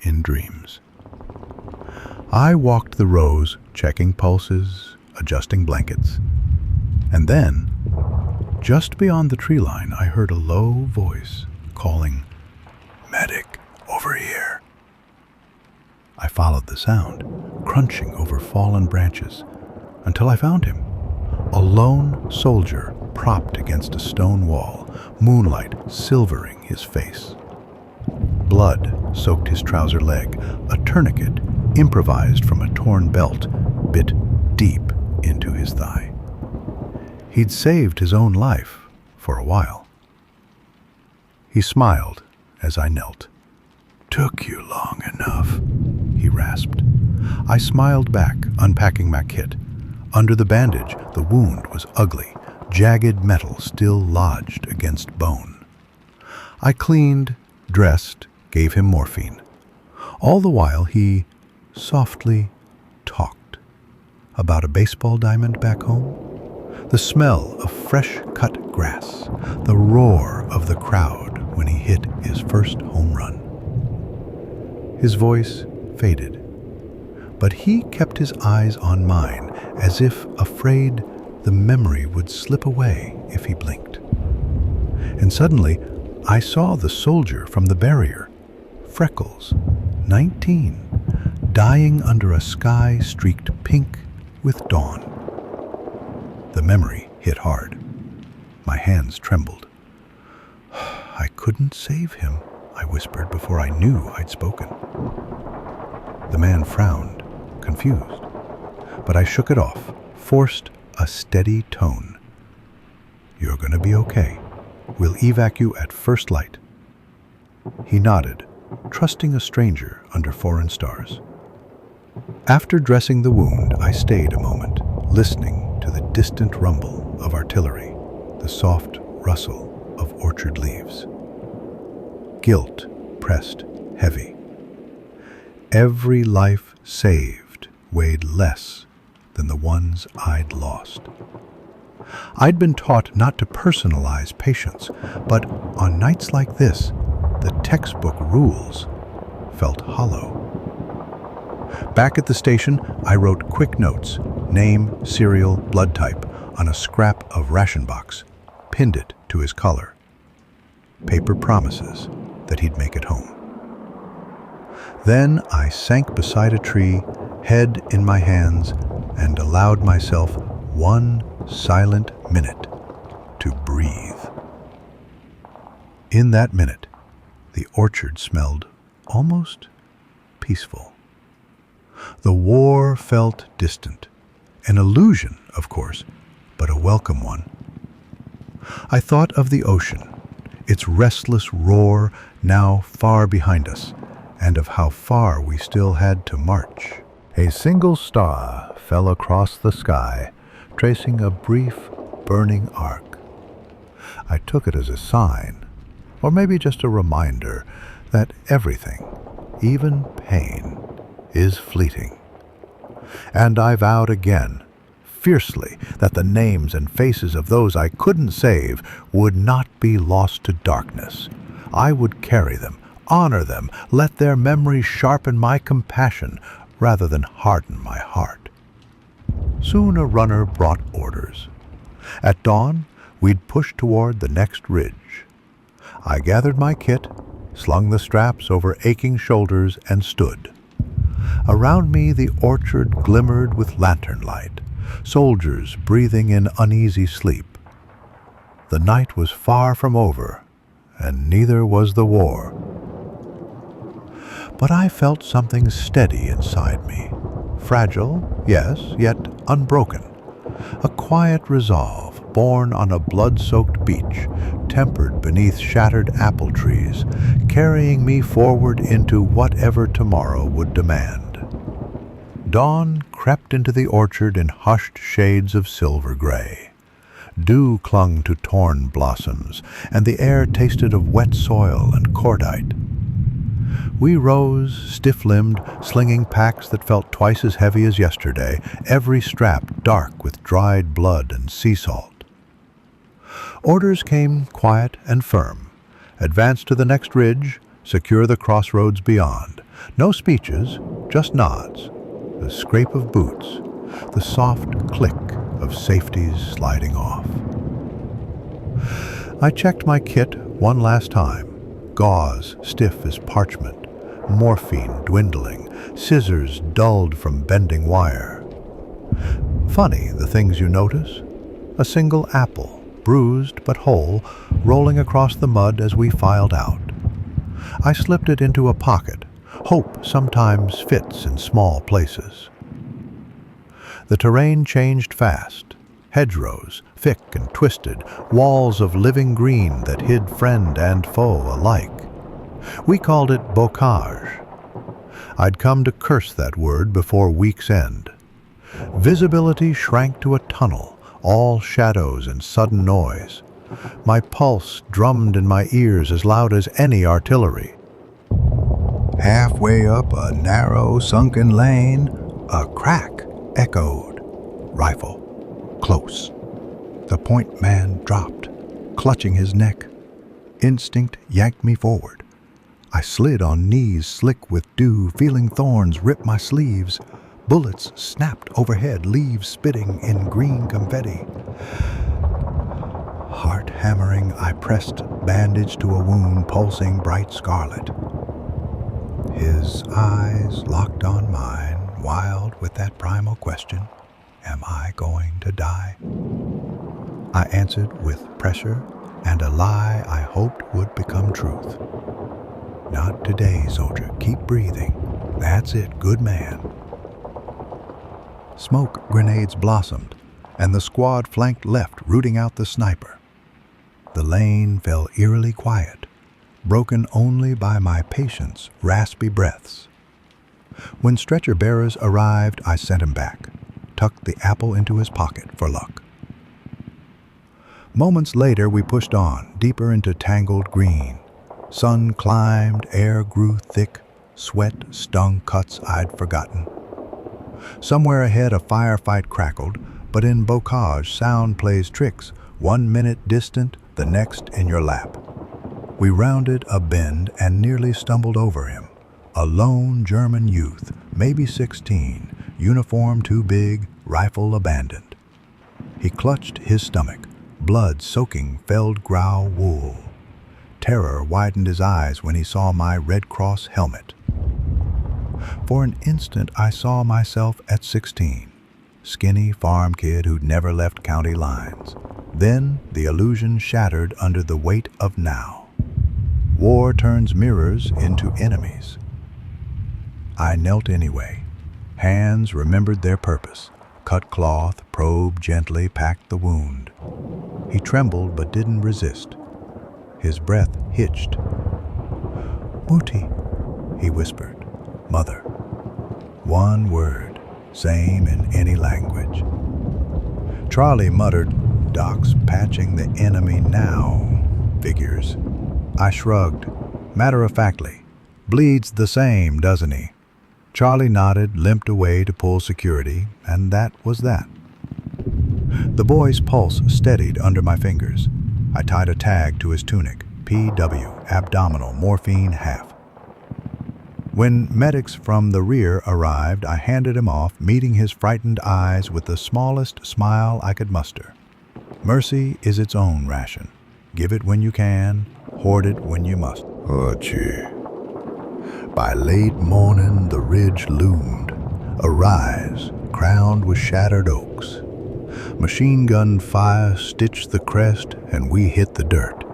A: in dreams. I walked the rows, checking pulses, adjusting blankets. And then, Just beyond the tree line, I heard a low voice calling, "Medic, over here." I followed the sound, crunching over fallen branches, until I found him. A lone soldier propped against a stone wall, moonlight silvering his face. Blood soaked his trouser leg. A tourniquet, improvised from a torn belt, bit deep into his thigh. He'd saved his own life for a while. He smiled as I knelt. "Took you long enough," he rasped. I smiled back, unpacking my kit. Under the bandage, the wound was ugly, jagged metal still lodged against bone. I cleaned, dressed, gave him morphine. All the while he softly talked about a baseball diamond back home, the smell of fresh-cut grass, the roar of the crowd when he hit his first home run. His voice faded, but he kept his eyes on mine as if afraid the memory would slip away if he blinked. And suddenly, I saw the soldier from the barrier, Freckles, 19, dying under a sky streaked pink with dawn. The memory hit hard. My hands trembled. "I couldn't save him," I whispered before I knew I'd spoken. The man frowned, confused, but I shook it off, forced a steady tone. "You're gonna be okay. We'll evac you at first light." He nodded, trusting a stranger under foreign stars. After dressing the wound, I stayed a moment, listening to the distant rumble of artillery, the soft rustle of orchard leaves. Guilt pressed heavy. Every life saved weighed less than the ones I'd lost. I'd been taught not to personalize patience, but on nights like this, the textbook rules felt hollow. Back at the station, I wrote quick notes, name, serial, blood type, on a scrap of ration box, pinned it to his collar. Paper promises that he'd make it home. Then I sank beside a tree, head in my hands, and allowed myself one silent minute to breathe. In that minute, the orchard smelled almost peaceful. The war felt distant, an illusion, of course, but a welcome one. I thought of the ocean, its restless roar now far behind us, and of how far we still had to march. A single star fell across the sky, tracing a brief, burning arc. I took it as a sign, or maybe just a reminder, that everything, even pain, is fleeting. And I vowed again, fiercely, that the names and faces of those I couldn't save would not be lost to darkness. I would carry them, honor them, let their memories sharpen my compassion rather than harden my heart. Soon a runner brought orders. At dawn, we'd push toward the next ridge. I gathered my kit, slung the straps over aching shoulders, and stood. Around me the orchard glimmered with lantern light, soldiers breathing in uneasy sleep. The night was far from over, and neither was the war. But I felt something steady inside me. Fragile, yes, yet unbroken. A quiet resolve, born on a blood-soaked beach, tempered beneath shattered apple trees, carrying me forward into whatever tomorrow would demand. Dawn crept into the orchard in hushed shades of silver gray. Dew clung to torn blossoms, and the air tasted of wet soil and cordite. We rose, stiff-limbed, slinging packs that felt twice as heavy as yesterday, every strap dark with dried blood and sea salt. Orders came quiet and firm. Advance to the next ridge, secure the crossroads beyond. No speeches, just nods, the scrape of boots, the soft click of safeties sliding off. I checked my kit one last time. Gauze stiff as parchment, morphine dwindling, scissors dulled from bending wire. Funny the things you notice. A single apple, bruised but whole, rolling across the mud as we filed out. I slipped it into a pocket. Hope sometimes fits in small places. The terrain changed fast. Hedgerows, thick and twisted, walls of living green that hid friend and foe alike. We called it bocage. I'd come to curse that word before week's end. Visibility shrank to a tunnel, all shadows and sudden noise. My pulse drummed in my ears as loud as any artillery. Halfway up a narrow, sunken lane, a crack echoed. Rifle. Close. The point man dropped, clutching his neck. Instinct yanked me forward. I slid on knees slick with dew, feeling thorns rip my sleeves. Bullets snapped overhead, leaves spitting in green confetti. Heart hammering, I pressed bandage to a wound pulsing bright scarlet. His eyes locked on mine, wild with that primal question, am I going to die? I answered with pressure and a lie I hoped would become truth. Not today, soldier. Keep breathing. That's it, good man. Smoke grenades blossomed, and the squad flanked left, rooting out the sniper. The lane fell eerily quiet, broken only by my patient's raspy breaths. When stretcher bearers arrived, I sent him back, tucked the apple into his pocket for luck. Moments later, we pushed on, deeper into tangled green. Sun climbed, air grew thick, sweat stung cuts I'd forgotten. Somewhere ahead, a firefight crackled, but in bocage, sound plays tricks, 1 minute distant, the next in your lap. We rounded a bend and nearly stumbled over him. A lone German youth, maybe 16, uniform too big, rifle abandoned. He clutched his stomach, blood soaking Feldgrau wool. Terror widened his eyes when he saw my Red Cross helmet. For an instant, I saw myself at 16, skinny farm kid who'd never left county lines. Then the illusion shattered under the weight of now. War turns mirrors into enemies. I knelt anyway. Hands remembered their purpose. Cut cloth, probe gently, packed the wound. He trembled but didn't resist. His breath hitched. "Mutti," he whispered. "Mother." One word, same in any language. Charlie muttered, "Doc's patching the enemy now. Figures." I shrugged, matter-of-factly. "Bleeds the same, doesn't he?" Charlie nodded, limped away to pull security, and that was that. The boy's pulse steadied under my fingers. I tied a tag to his tunic, PW, abdominal, morphine half. When medics from the rear arrived, I handed him off, meeting his frightened eyes with the smallest smile I could muster. Mercy is its own ration. Give it when you can, hoard it when you must. Gee. By late morning, the ridge loomed, a rise crowned with shattered oaks. Machine gun fire stitched the crest, and we hit the dirt.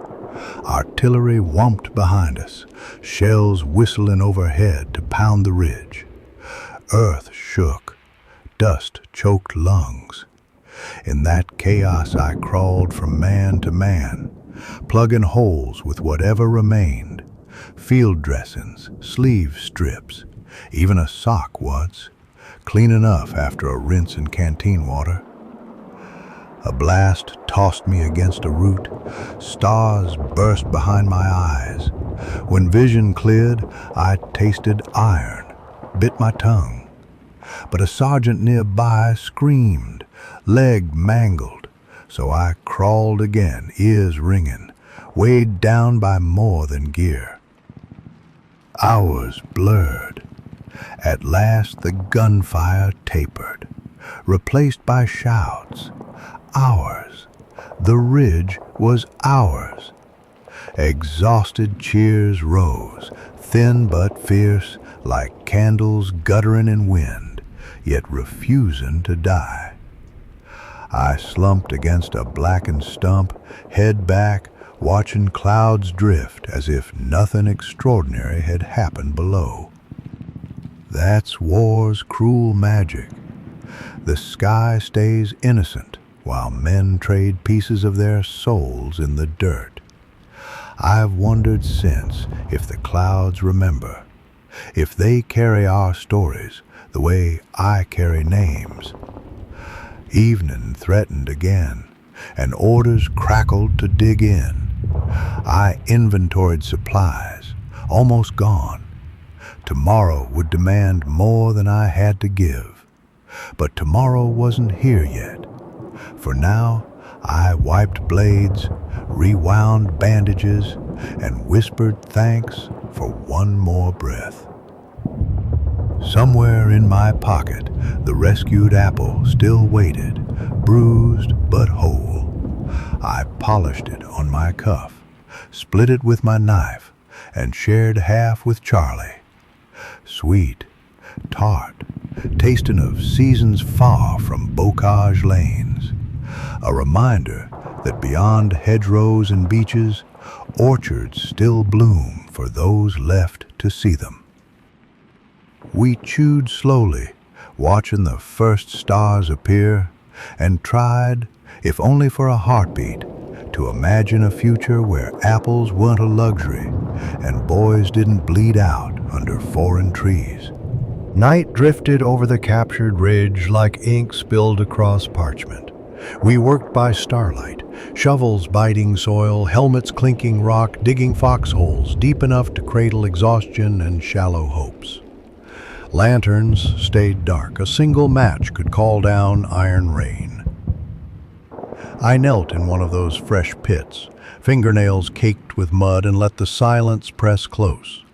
A: Artillery whomped behind us, shells whistling overhead to pound the ridge. Earth shook, dust choked lungs. In that chaos I crawled from man to man, plugging holes with whatever remained. Field dressings, sleeve strips, even a sock once, clean enough after a rinse in canteen water. A blast tossed me against a root. Stars burst behind my eyes. When vision cleared, I tasted iron, bit my tongue. But a sergeant nearby screamed, leg mangled, so I crawled again, ears ringing, weighed down by more than gear. Hours blurred. At last the gunfire tapered, replaced by shouts. Hours, The ridge was ours. Exhausted cheers rose, thin but fierce, like candles guttering in wind, yet refusing to die. I slumped against a blackened stump, head back, watching clouds drift as if nothing extraordinary had happened below. That's war's cruel magic. The sky stays innocent while men trade pieces of their souls in the dirt. I've wondered since if the clouds remember, if they carry our stories the way I carry names. Evening threatened again, and orders crackled to dig in. I inventoried supplies, almost gone. Tomorrow would demand more than I had to give. But tomorrow wasn't here yet. For now, I wiped blades, rewound bandages, and whispered thanks for one more breath. Somewhere in my pocket, the rescued apple still waited, bruised but whole. I polished it on my cuff, split it with my knife, and shared half with Charlie. Sweet, tart, tasting of seasons far from bocage lanes. A reminder that beyond hedgerows and beaches, orchards still bloom for those left to see them. We chewed slowly, watching the first stars appear, and tried, if only for a heartbeat, to imagine a future where apples weren't a luxury and boys didn't bleed out under foreign trees. Night drifted over the captured ridge like ink spilled across parchment. We worked by starlight, shovels biting soil, helmets clinking rock, digging foxholes deep enough to cradle exhaustion and shallow hopes. Lanterns stayed dark. A single match could call down iron rain. I knelt in one of those fresh pits, fingernails caked with mud, and let the silence press close.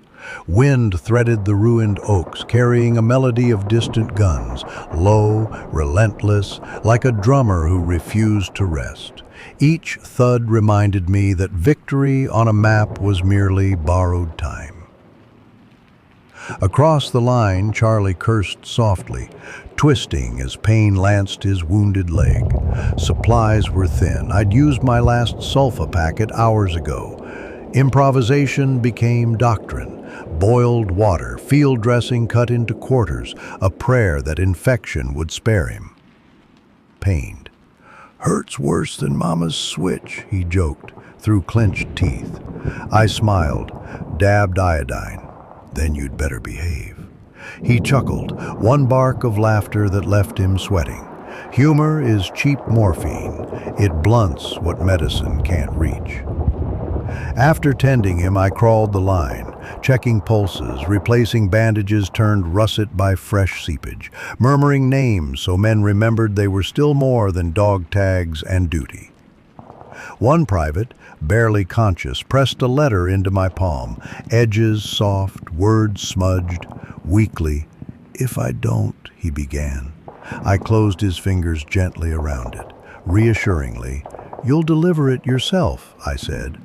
A: Wind threaded the ruined oaks, carrying a melody of distant guns, low, relentless, like a drummer who refused to rest. Each thud reminded me that victory on a map was merely borrowed time. Across the line, Charlie cursed softly, twisting as pain lanced his wounded leg. Supplies were thin. I'd used my last sulfa packet hours ago. Improvisation became doctrine. Boiled water, field dressing cut into quarters, a prayer that infection would spare him. Pained. "Hurts worse than Mama's switch," he joked, through clenched teeth. I smiled, dabbed iodine. "Then you'd better behave." He chuckled, one bark of laughter that left him sweating. Humor is cheap morphine. It blunts what medicine can't reach. After tending him, I crawled the line, checking pulses, replacing bandages turned russet by fresh seepage, murmuring names so men remembered they were still more than dog tags and duty. One private, barely conscious, pressed a letter into my palm, edges soft, words smudged, weakly. "If I don't," he began. I closed his fingers gently around it, reassuringly. "You'll deliver it yourself," I said.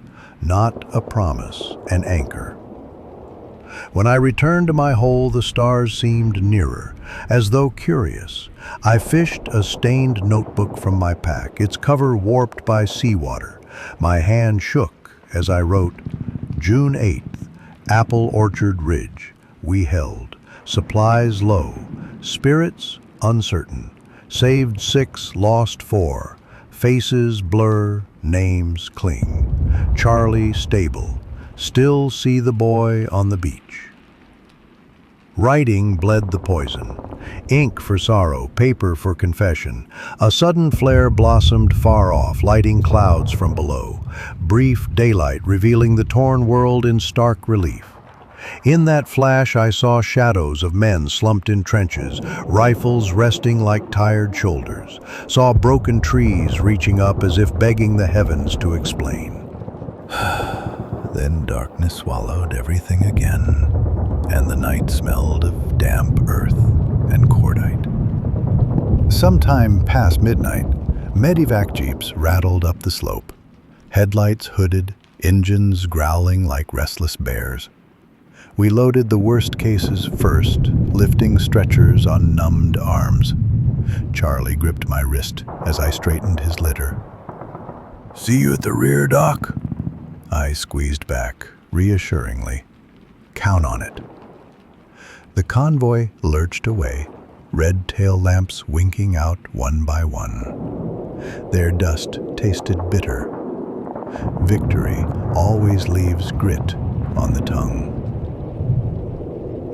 A: Not a promise, an anchor. When I returned to my hole, the stars seemed nearer, as though curious. I fished a stained notebook from my pack, its cover warped by seawater. My hand shook as I wrote, June 8th, Apple Orchard Ridge. We held. Supplies low. Spirits uncertain. Saved 6, lost 4. Faces blur, names cling. Charlie stable. Still see the boy on the beach. Writing bled the poison. Ink for sorrow, paper for confession. A sudden flare blossomed far off, lighting clouds from below. Brief daylight revealing the torn world in stark relief. In that flash I saw shadows of men slumped in trenches, rifles resting like tired shoulders. Saw broken trees reaching up as if begging the heavens to explain. Then darkness swallowed everything again, and the night smelled of damp earth and cordite. Sometime past midnight, Medivac jeeps rattled up the slope, headlights hooded, engines growling like restless bears. We loaded the worst cases first, lifting stretchers on numbed arms. Charlie gripped my wrist as I straightened his litter. "See you at the rear, Doc?" I squeezed back, reassuringly. "Count on it." The convoy lurched away, red tail lamps winking out one by one. Their dust tasted bitter. Victory always leaves grit on the tongue.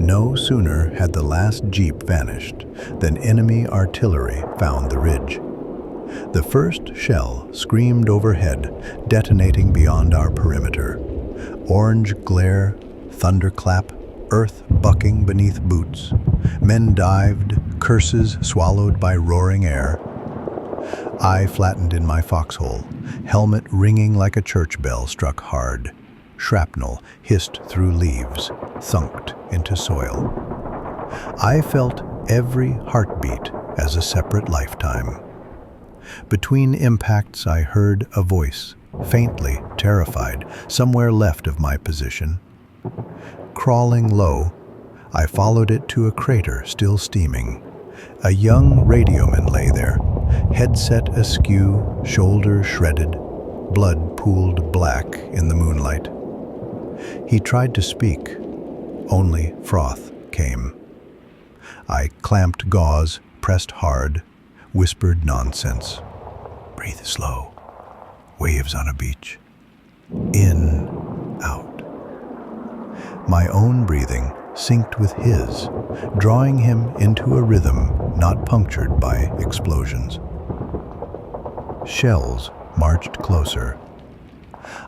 A: No sooner had the last jeep vanished than enemy artillery found the ridge. The first shell screamed overhead, detonating beyond our perimeter. Orange glare, thunderclap, earth bucking beneath boots. Men dived, curses swallowed by roaring air. I flattened in my foxhole, helmet ringing like a church bell struck hard. Shrapnel hissed through leaves, thunked into soil. I felt every heartbeat as a separate lifetime. Between impacts, I heard a voice, faintly terrified, somewhere left of my position. Crawling low, I followed it to a crater still steaming. A young radioman lay there, headset askew, shoulder shredded, blood pooled black in the moonlight. He tried to speak, only froth came. I clamped gauze, pressed hard, whispered nonsense. "Breathe slow. Waves on a beach. In, out." My own breathing synced with his, drawing him into a rhythm not punctured by explosions. Shells marched closer.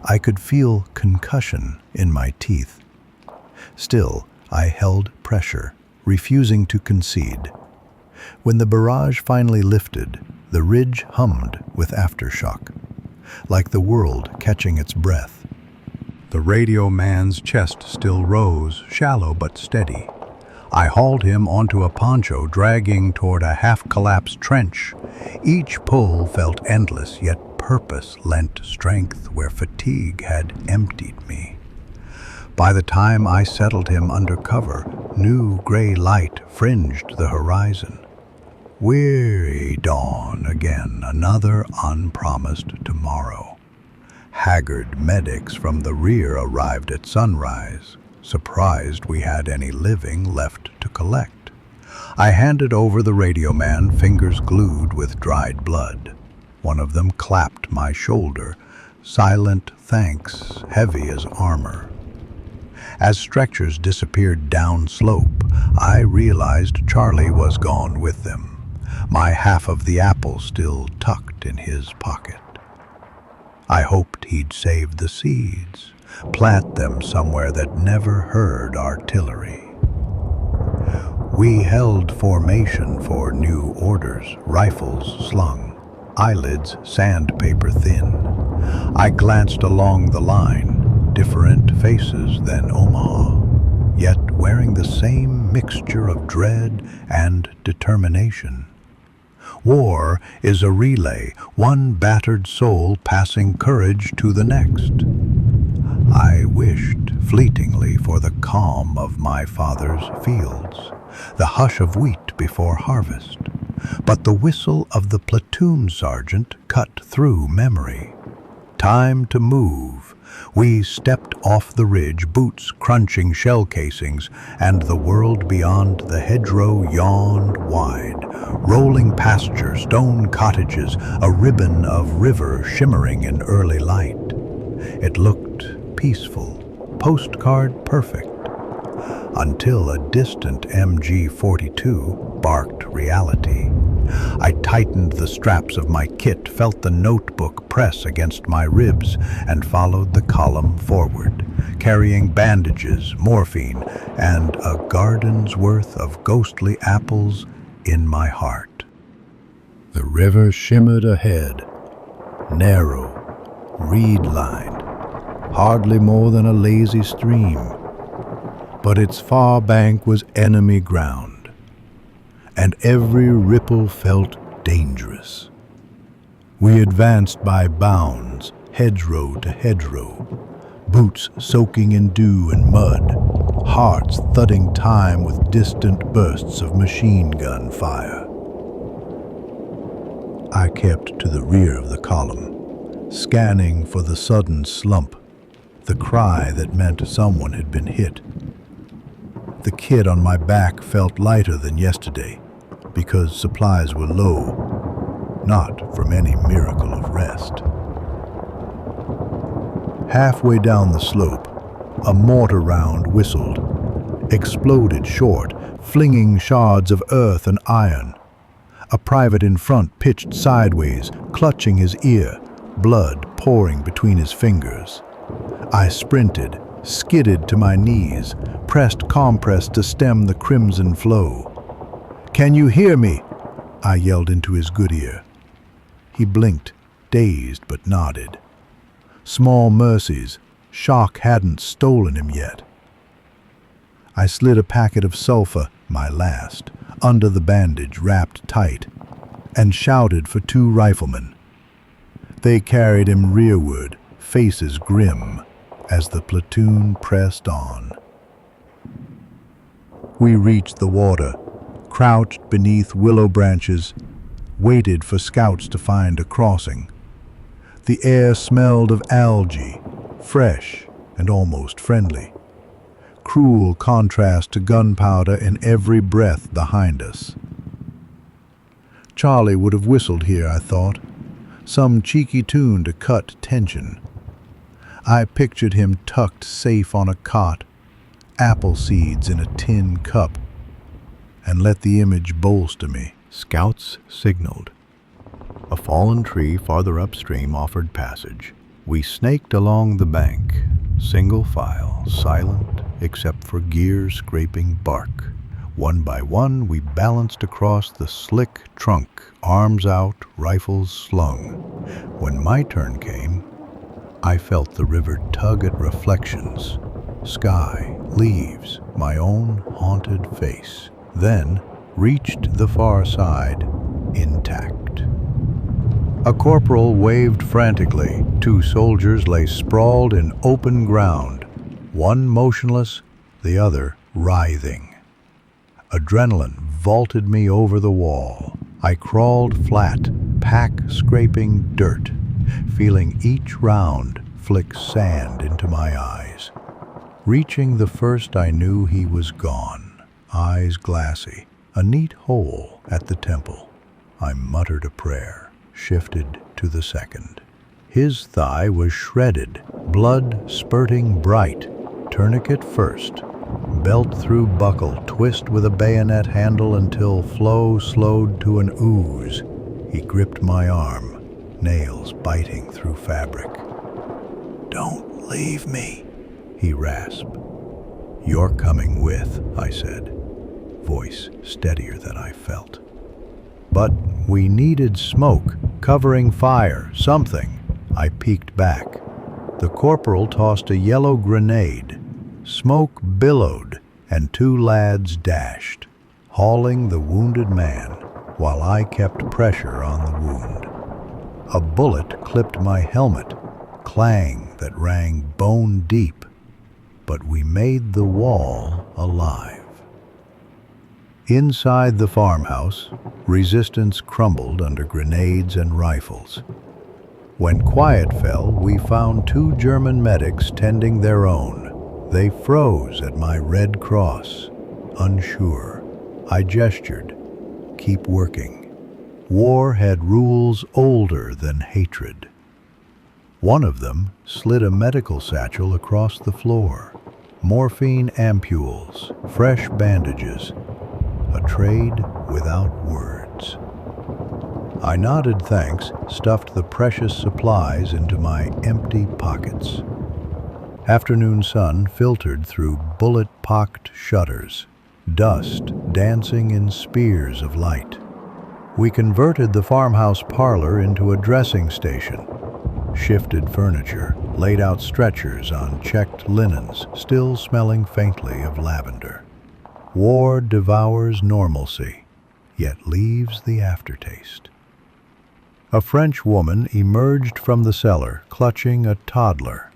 A: I could feel concussion in my teeth. Still, I held pressure, refusing to concede. When the barrage finally lifted, the ridge hummed with aftershock, like the world catching its breath. The radio man's chest still rose, shallow but steady. I hauled him onto a poncho, dragging toward a half-collapsed trench. Each pull felt endless, yet purpose lent strength where fatigue had emptied me. By the time I settled him under cover, new gray light fringed the horizon. Weary dawn again, another unpromised tomorrow. Haggard medics from the rear arrived at sunrise, surprised we had any living left to collect. I handed over the radio man, fingers glued with dried blood. One of them clapped my shoulder, silent thanks heavy as armor. As stretchers disappeared downslope, I realized Charlie was gone with them, my half of the apple still tucked in his pocket. I hoped he'd save the seeds, plant them somewhere that never heard artillery. We held formation for new orders, rifles slung, eyelids sandpaper thin. I glanced along the line, different faces than Omaha, yet wearing the same mixture of dread and determination. War is a relay, one battered soul passing courage to the next. I wished fleetingly for the calm of my father's fields, the hush of wheat before harvest, but the whistle of the platoon sergeant cut through memory. Time to move. We stepped off the ridge, boots crunching shell casings, and the world beyond the hedgerow yawned wide. Rolling pasture, stone cottages, a ribbon of river shimmering in early light. It looked peaceful, postcard perfect, until a distant MG-42 barked reality. I tightened the straps of my kit, felt the notebook press against my ribs, and followed the column forward, carrying bandages, morphine, and a garden's worth of ghostly apples in my heart. The river shimmered ahead, narrow, reed-lined, hardly more than a lazy stream, but its far bank was enemy ground, and every ripple felt dangerous. We advanced by bounds, hedgerow to hedgerow, boots soaking in dew and mud, hearts thudding time with distant bursts of machine gun fire. I kept to the rear of the column, scanning for the sudden slump, the cry that meant someone had been hit. The kit on my back felt lighter than yesterday because supplies were low, not from any miracle of rest. Halfway down the slope, a mortar round whistled, exploded short, flinging shards of earth and iron. A private in front pitched sideways, clutching his ear, blood pouring between his fingers. I sprinted, skidded to my knees, pressed compress to stem the crimson flow. "Can you hear me?" I yelled into his good ear. He blinked, dazed but nodded. Small mercies, shock hadn't stolen him yet. I slid a packet of sulfur, my last, under the bandage wrapped tight, and shouted for 2 riflemen. They carried him rearward, faces grim, as the platoon pressed on. We reached the water, crouched beneath willow branches, waited for scouts to find a crossing. The air smelled of algae, fresh and almost friendly. Cruel contrast to gunpowder in every breath behind us. Charlie would have whistled here, I thought, some cheeky tune to cut tension. I pictured him tucked safe on a cot, apple seeds in a tin cup, and let the image bolster me. Scouts signaled. A fallen tree farther upstream offered passage. We snaked along the bank, single file, silent except for gears scraping bark. One by one, we balanced across the slick trunk, arms out, rifles slung. When my turn came, I felt the river tug at reflections, sky, leaves, my own haunted face. Then reached the far side, intact. A corporal waved frantically. 2 soldiers lay sprawled in open ground, one motionless, the other writhing. Adrenaline vaulted me over the wall. I crawled flat, pack scraping dirt, feeling each round flick sand into my eyes. Reaching the first, I knew he was gone, eyes glassy, a neat hole at the temple. I muttered a prayer, shifted to the second. His thigh was shredded, blood spurting bright. Tourniquet first. Belt through buckle, twist with a bayonet handle until flow slowed to an ooze. He gripped my arm, nails biting through fabric. "Don't leave me," he rasped. "You're coming with," I said, voice steadier than I felt. But we needed smoke, covering fire, something. I peeked back. The corporal tossed a yellow grenade. Smoke billowed, and 2 lads dashed, hauling the wounded man, while I kept pressure on the wound. A bullet clipped my helmet, clang that rang bone deep, but we made the wall alive. Inside the farmhouse, resistance crumbled under grenades and rifles. When quiet fell, we found 2 German medics tending their own. They froze at my red cross, unsure. I gestured, "Keep working." War had rules older than hatred. One of them slid a medical satchel across the floor. Morphine ampules, fresh bandages, a trade without words. I nodded thanks, stuffed the precious supplies into my empty pockets. Afternoon sun filtered through bullet-pocked shutters, dust dancing in spears of light. We converted the farmhouse parlor into a dressing station, shifted furniture, laid out stretchers on checked linens, still smelling faintly of lavender. War devours normalcy, yet leaves the aftertaste. A French woman emerged from the cellar, clutching a toddler.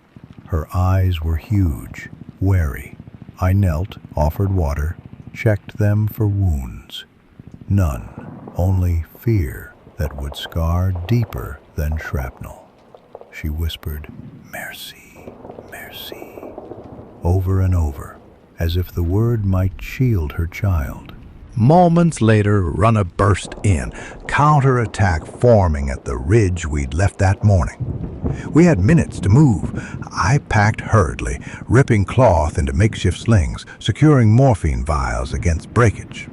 A: Her eyes were huge, wary. I knelt, offered water, checked them for wounds. None, only fear that would scar deeper than shrapnel. She whispered, "Merci, merci," over and over, as if the word might shield her child. Moments later, Runner burst in, counterattack forming at the ridge we'd left that morning. We had minutes to move. I packed hurriedly, ripping cloth into makeshift slings, securing morphine vials against breakage.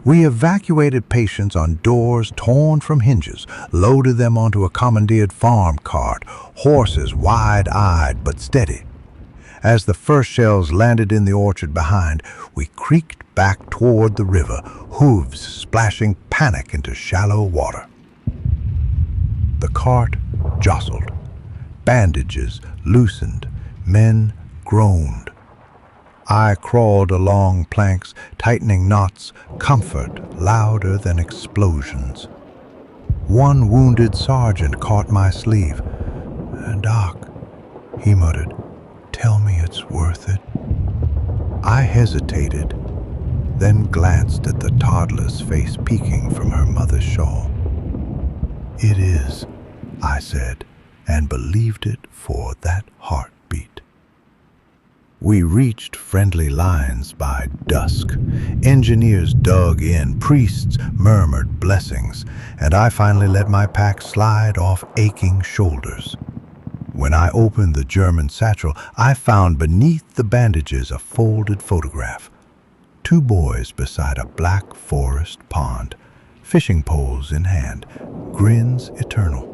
A: We evacuated patients on doors torn from hinges, loaded them onto a commandeered farm cart, horses wide-eyed but steady. As the first shells landed in the orchard behind, we creaked back toward the river, hooves splashing panic into shallow water. The cart jostled. Bandages loosened. Men groaned. I crawled along planks, tightening knots, comfort louder than explosions. One wounded sergeant caught my sleeve. "Doc," he muttered, "tell me it's worth it." I hesitated, then glanced at the toddler's face peeking from her mother's shawl. "It is," I said, and believed it for that heartbeat. We reached friendly lines by dusk. Engineers dug in, priests murmured blessings, and I finally let my pack slide off aching shoulders. When I opened the German satchel, I found beneath the bandages a folded photograph. 2 boys beside a black forest pond, fishing poles in hand, grins eternal.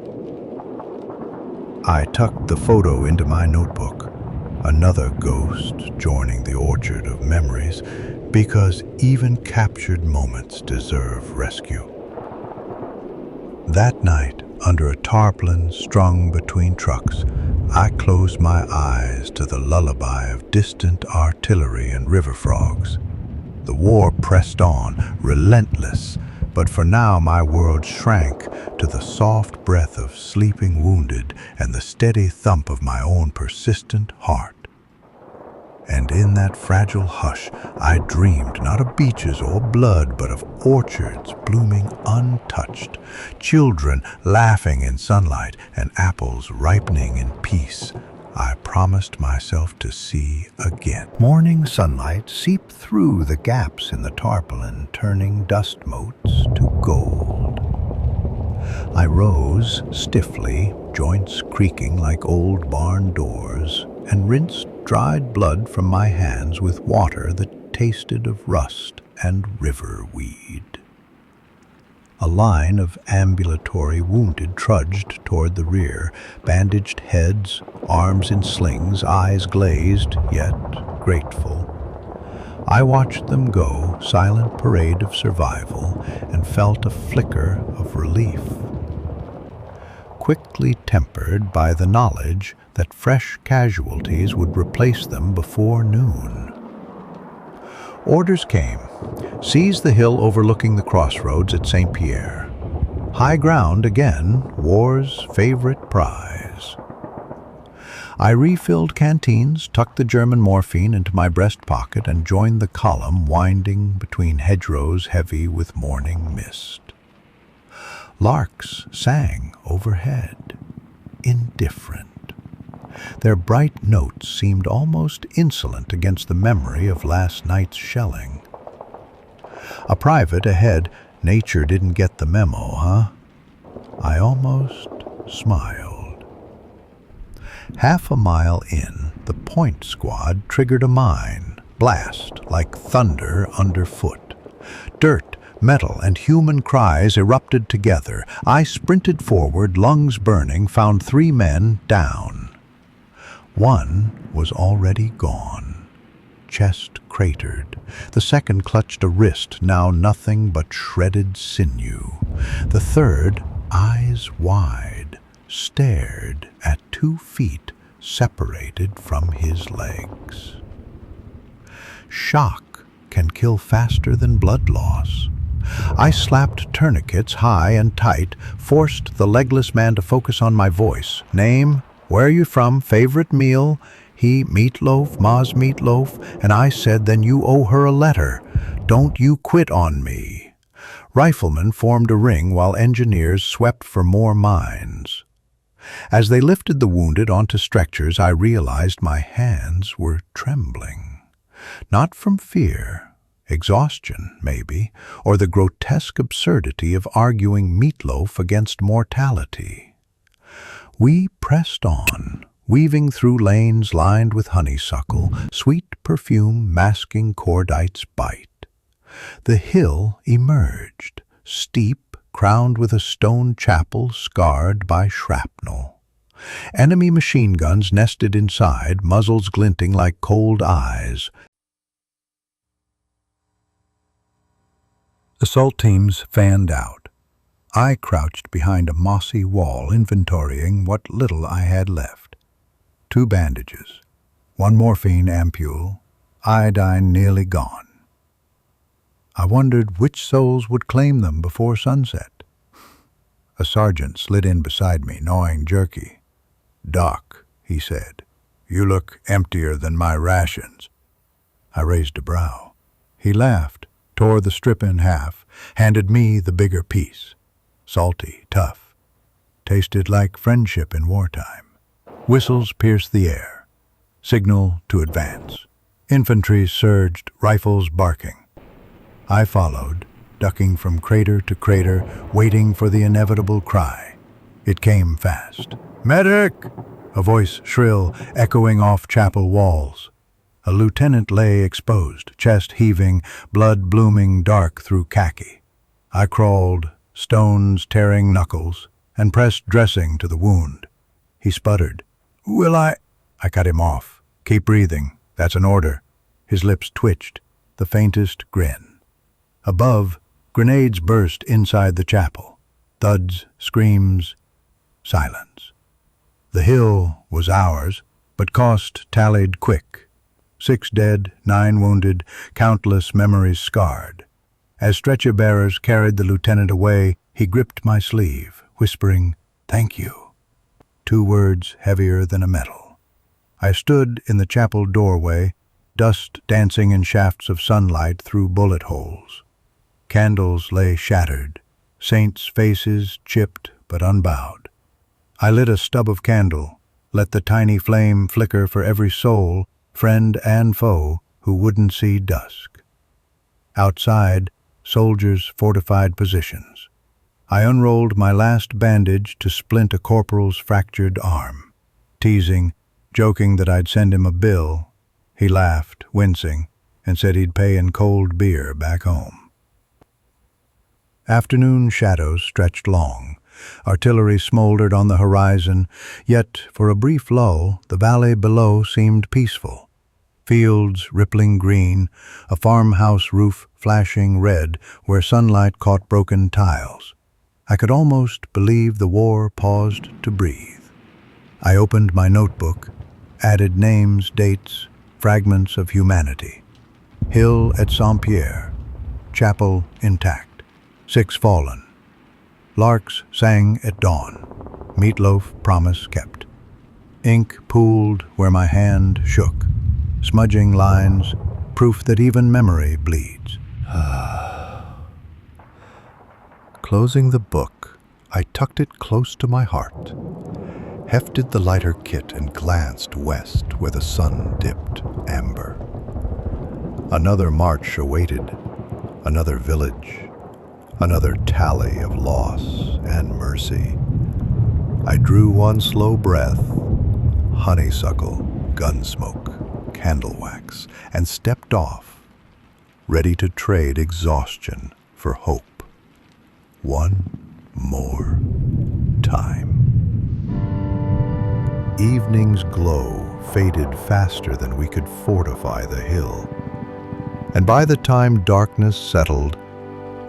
A: I tucked the photo into my notebook, another ghost joining the orchard of memories, because even captured moments deserve rescue. That night, under a tarpaulin strung between trucks, I closed my eyes to the lullaby of distant artillery and river frogs. The war pressed on, relentless, but for now my world shrank to the soft breath of sleeping wounded and the steady thump of my own persistent heart. And in that fragile hush, I dreamed not of beaches or blood, but of orchards blooming untouched, children laughing in sunlight, and apples ripening in peace. I promised myself to see again. Morning sunlight seeped through the gaps in the tarpaulin, turning dust motes to gold. I rose stiffly, joints creaking like old barn doors, and rinsed dried blood from my hands with water that tasted of rust and river weed. A line of ambulatory wounded trudged toward the rear, bandaged heads, arms in slings, eyes glazed, yet grateful. I watched them go, silent parade of survival, and felt a flicker of relief, quickly tempered by the knowledge that fresh casualties would replace them before noon. Orders came. Seize the hill overlooking the crossroads at St. Pierre. High ground again, war's favorite prize. I refilled canteens, tucked the German morphine into my breast pocket, and joined the column winding between hedgerows heavy with morning mist. Larks sang overhead, indifferent. Their bright notes seemed almost insolent against the memory of last night's shelling. A private ahead, nature didn't get the memo, huh? I almost smiled. Half a mile in, the point squad triggered a mine, blast like thunder underfoot. Dirt, metal, and human cries erupted together. I sprinted forward, lungs burning, found 3 men down. One was already gone, chest cratered. The second clutched a wrist, now nothing but shredded sinew. The third, eyes wide, stared at 2 feet separated from his legs. Shock can kill faster than blood loss. I slapped tourniquets high and tight, forced the legless man to focus on my voice. Name, where are you from, favorite meal? He, meatloaf, Ma's meatloaf, and I said, then you owe her a letter. Don't you quit on me. Riflemen formed a ring while engineers swept for more mines. As they lifted the wounded onto stretchers, I realized my hands were trembling. Not from fear, exhaustion, maybe, or the grotesque absurdity of arguing meatloaf against mortality. We pressed on, weaving through lanes lined with honeysuckle, sweet perfume masking cordite's bite. The hill emerged, steep, crowned with a stone chapel scarred by shrapnel. Enemy machine guns nested inside, muzzles glinting like cold eyes. Assault teams fanned out. I crouched behind a mossy wall, inventorying what little I had left. 2 bandages, 1 morphine ampule, iodine nearly gone. I wondered which souls would claim them before sunset. A sergeant slid in beside me, gnawing jerky. "Doc," he said, "you look emptier than my rations." I raised a brow. He laughed, tore the strip in half, handed me the bigger piece. Salty, tough. Tasted like friendship in wartime. Whistles pierced the air. Signal to advance. Infantry surged, rifles barking. I followed, ducking from crater to crater, waiting for the inevitable cry. It came fast. "Medic!" A voice shrill, echoing off chapel walls. A lieutenant lay exposed, chest heaving, blood blooming dark through khaki. I crawled, stones tearing knuckles, and pressed dressing to the wound. He sputtered. "Will I—" I cut him off. "Keep breathing. That's an order." His lips twitched, the faintest grin. Above, grenades burst inside the chapel. Thuds, screams, silence. The hill was ours, but cost tallied quick. 6 dead, 9 wounded, countless memories scarred. As stretcher-bearers carried the lieutenant away, he gripped my sleeve, whispering, "Thank you." 2 words heavier than a metal. I stood in the chapel doorway, dust dancing in shafts of sunlight through bullet holes. Candles lay shattered, saints' faces chipped but unbowed. I lit a stub of candle, let the tiny flame flicker for every soul, friend and foe, who wouldn't see dusk. Outside, soldiers fortified positions. I unrolled my last bandage to splint a corporal's fractured arm. Teasing, joking that I'd send him a bill, he laughed, wincing, and said he'd pay in cold beer back home. Afternoon shadows stretched long. Artillery smoldered on the horizon, yet for a brief lull, the valley below seemed peaceful. Fields rippling green, a farmhouse roof flashing red where sunlight caught broken tiles. I could almost believe the war paused to breathe. I opened my notebook, added names, dates, fragments of humanity. Hill at Saint-Pierre, chapel intact. 6 fallen. Larks sang at dawn. Meatloaf promise kept. Ink pooled where my hand shook. Smudging lines, proof that even memory bleeds. Closing the book, I tucked it close to my heart, hefted the lighter kit and glanced west where the sun dipped amber. Another march awaited, another village, another tally of loss and mercy. I drew one slow breath, honeysuckle, gun smoke, candle wax, and stepped off, ready to trade exhaustion for hope. One more time. Evening's glow faded faster than we could fortify the hill, and by the time darkness settled,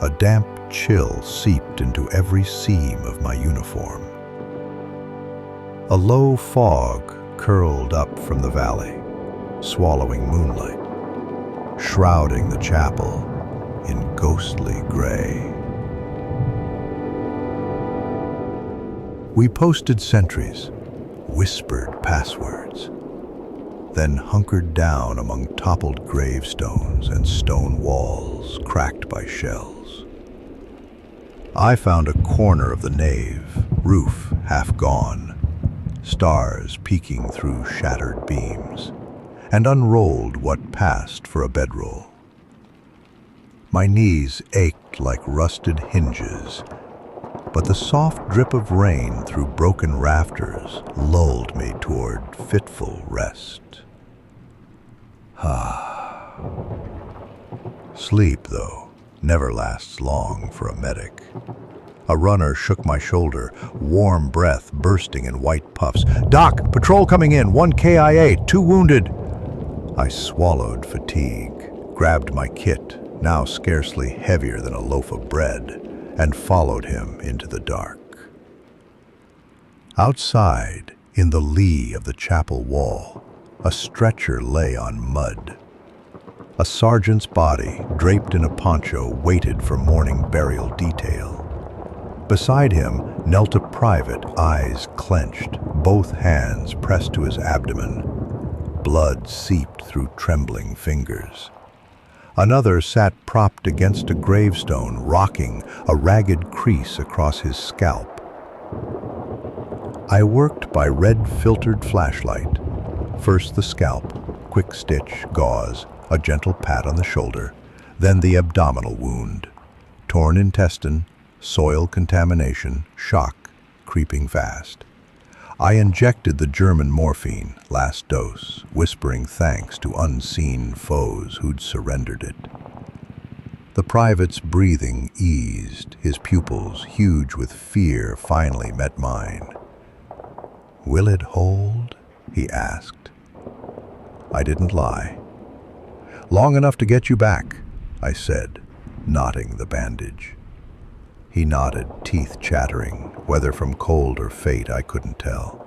A: a damp chill seeped into every seam of my uniform. A low fog curled up from the valley, swallowing moonlight, shrouding the chapel, in ghostly gray. We posted sentries, whispered passwords, then hunkered down among toppled gravestones and stone walls cracked by shells. I found a corner of the nave, roof half gone, stars peeking through shattered beams, and unrolled what passed for a bedroll. My knees ached like rusted hinges, but the soft drip of rain through broken rafters lulled me toward fitful rest. Sleep, though, never lasts long for a medic. A runner shook my shoulder, warm breath bursting in white puffs. "Doc, patrol coming in, 1 KIA, 2 wounded." I swallowed fatigue, grabbed my kit, now scarcely heavier than a loaf of bread, and followed him into the dark. Outside, in the lee of the chapel wall, a stretcher lay on mud. A sergeant's body, draped in a poncho, waited for morning burial detail. Beside him knelt a private, eyes clenched, both hands pressed to his abdomen. Blood seeped through trembling fingers. Another sat propped against a gravestone, rocking, a ragged crease across his scalp. I worked by red-filtered flashlight. First the scalp, quick stitch, gauze, a gentle pat on the shoulder, then the abdominal wound. Torn intestine, soil contamination, shock, creeping fast. I injected the German morphine, last dose, whispering thanks to unseen foes who'd surrendered it. The private's breathing eased, his pupils, huge with fear, finally met mine. "Will it hold?" he asked. I didn't lie. "Long enough to get you back," I said, knotting the bandage. He nodded, teeth chattering, whether from cold or fate I couldn't tell.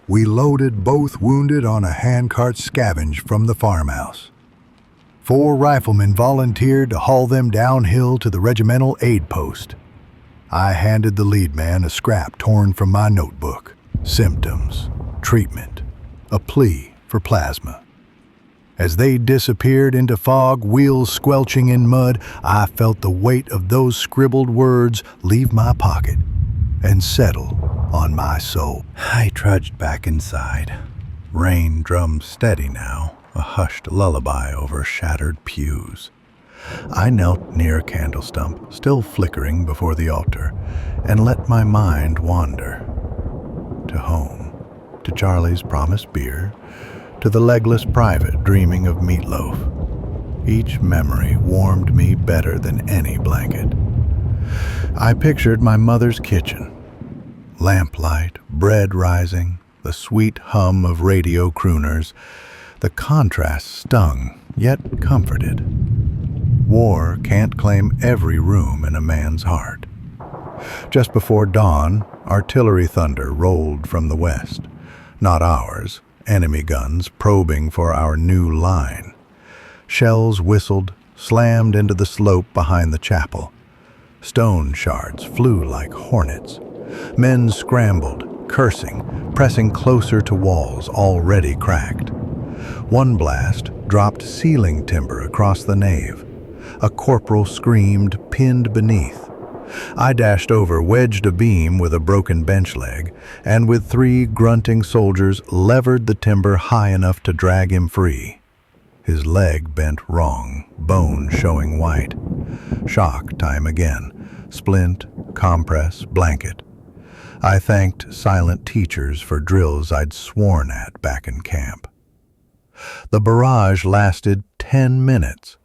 A: We loaded both wounded on a handcart scavenged from the farmhouse. 4 riflemen volunteered to haul them downhill to the regimental aid post. I handed the lead man a scrap torn from my notebook. Symptoms, treatment, a plea for plasma. As they disappeared into fog, wheels squelching in mud, I felt the weight of those scribbled words leave my pocket and settle on my soul. I trudged back inside. Rain drummed steady now, a hushed lullaby over shattered pews. I knelt near a candle stump, still flickering before the altar, and let my mind wander. To home, to Charlie's promised beer, to the legless private dreaming of meatloaf. Each memory warmed me better than any blanket. I pictured my mother's kitchen. Lamplight, bread rising, the sweet hum of radio crooners. The contrast stung, yet comforted. War can't claim every room in a man's heart. Just before dawn, artillery thunder rolled from the west. Not ours. Enemy guns probing for our new line. Shells whistled, slammed into the slope behind the chapel. Stone shards flew like hornets. Men scrambled, cursing, pressing closer to walls already cracked. One blast dropped ceiling timber across the nave. A corporal screamed, pinned beneath. I dashed over, wedged a beam with a broken bench leg, and with 3 grunting soldiers levered the timber high enough to drag him free. His leg bent wrong, bone showing white. Shock time again. Splint, compress, blanket. I thanked silent teachers for drills I'd sworn at back in camp. The barrage lasted 10 minutes.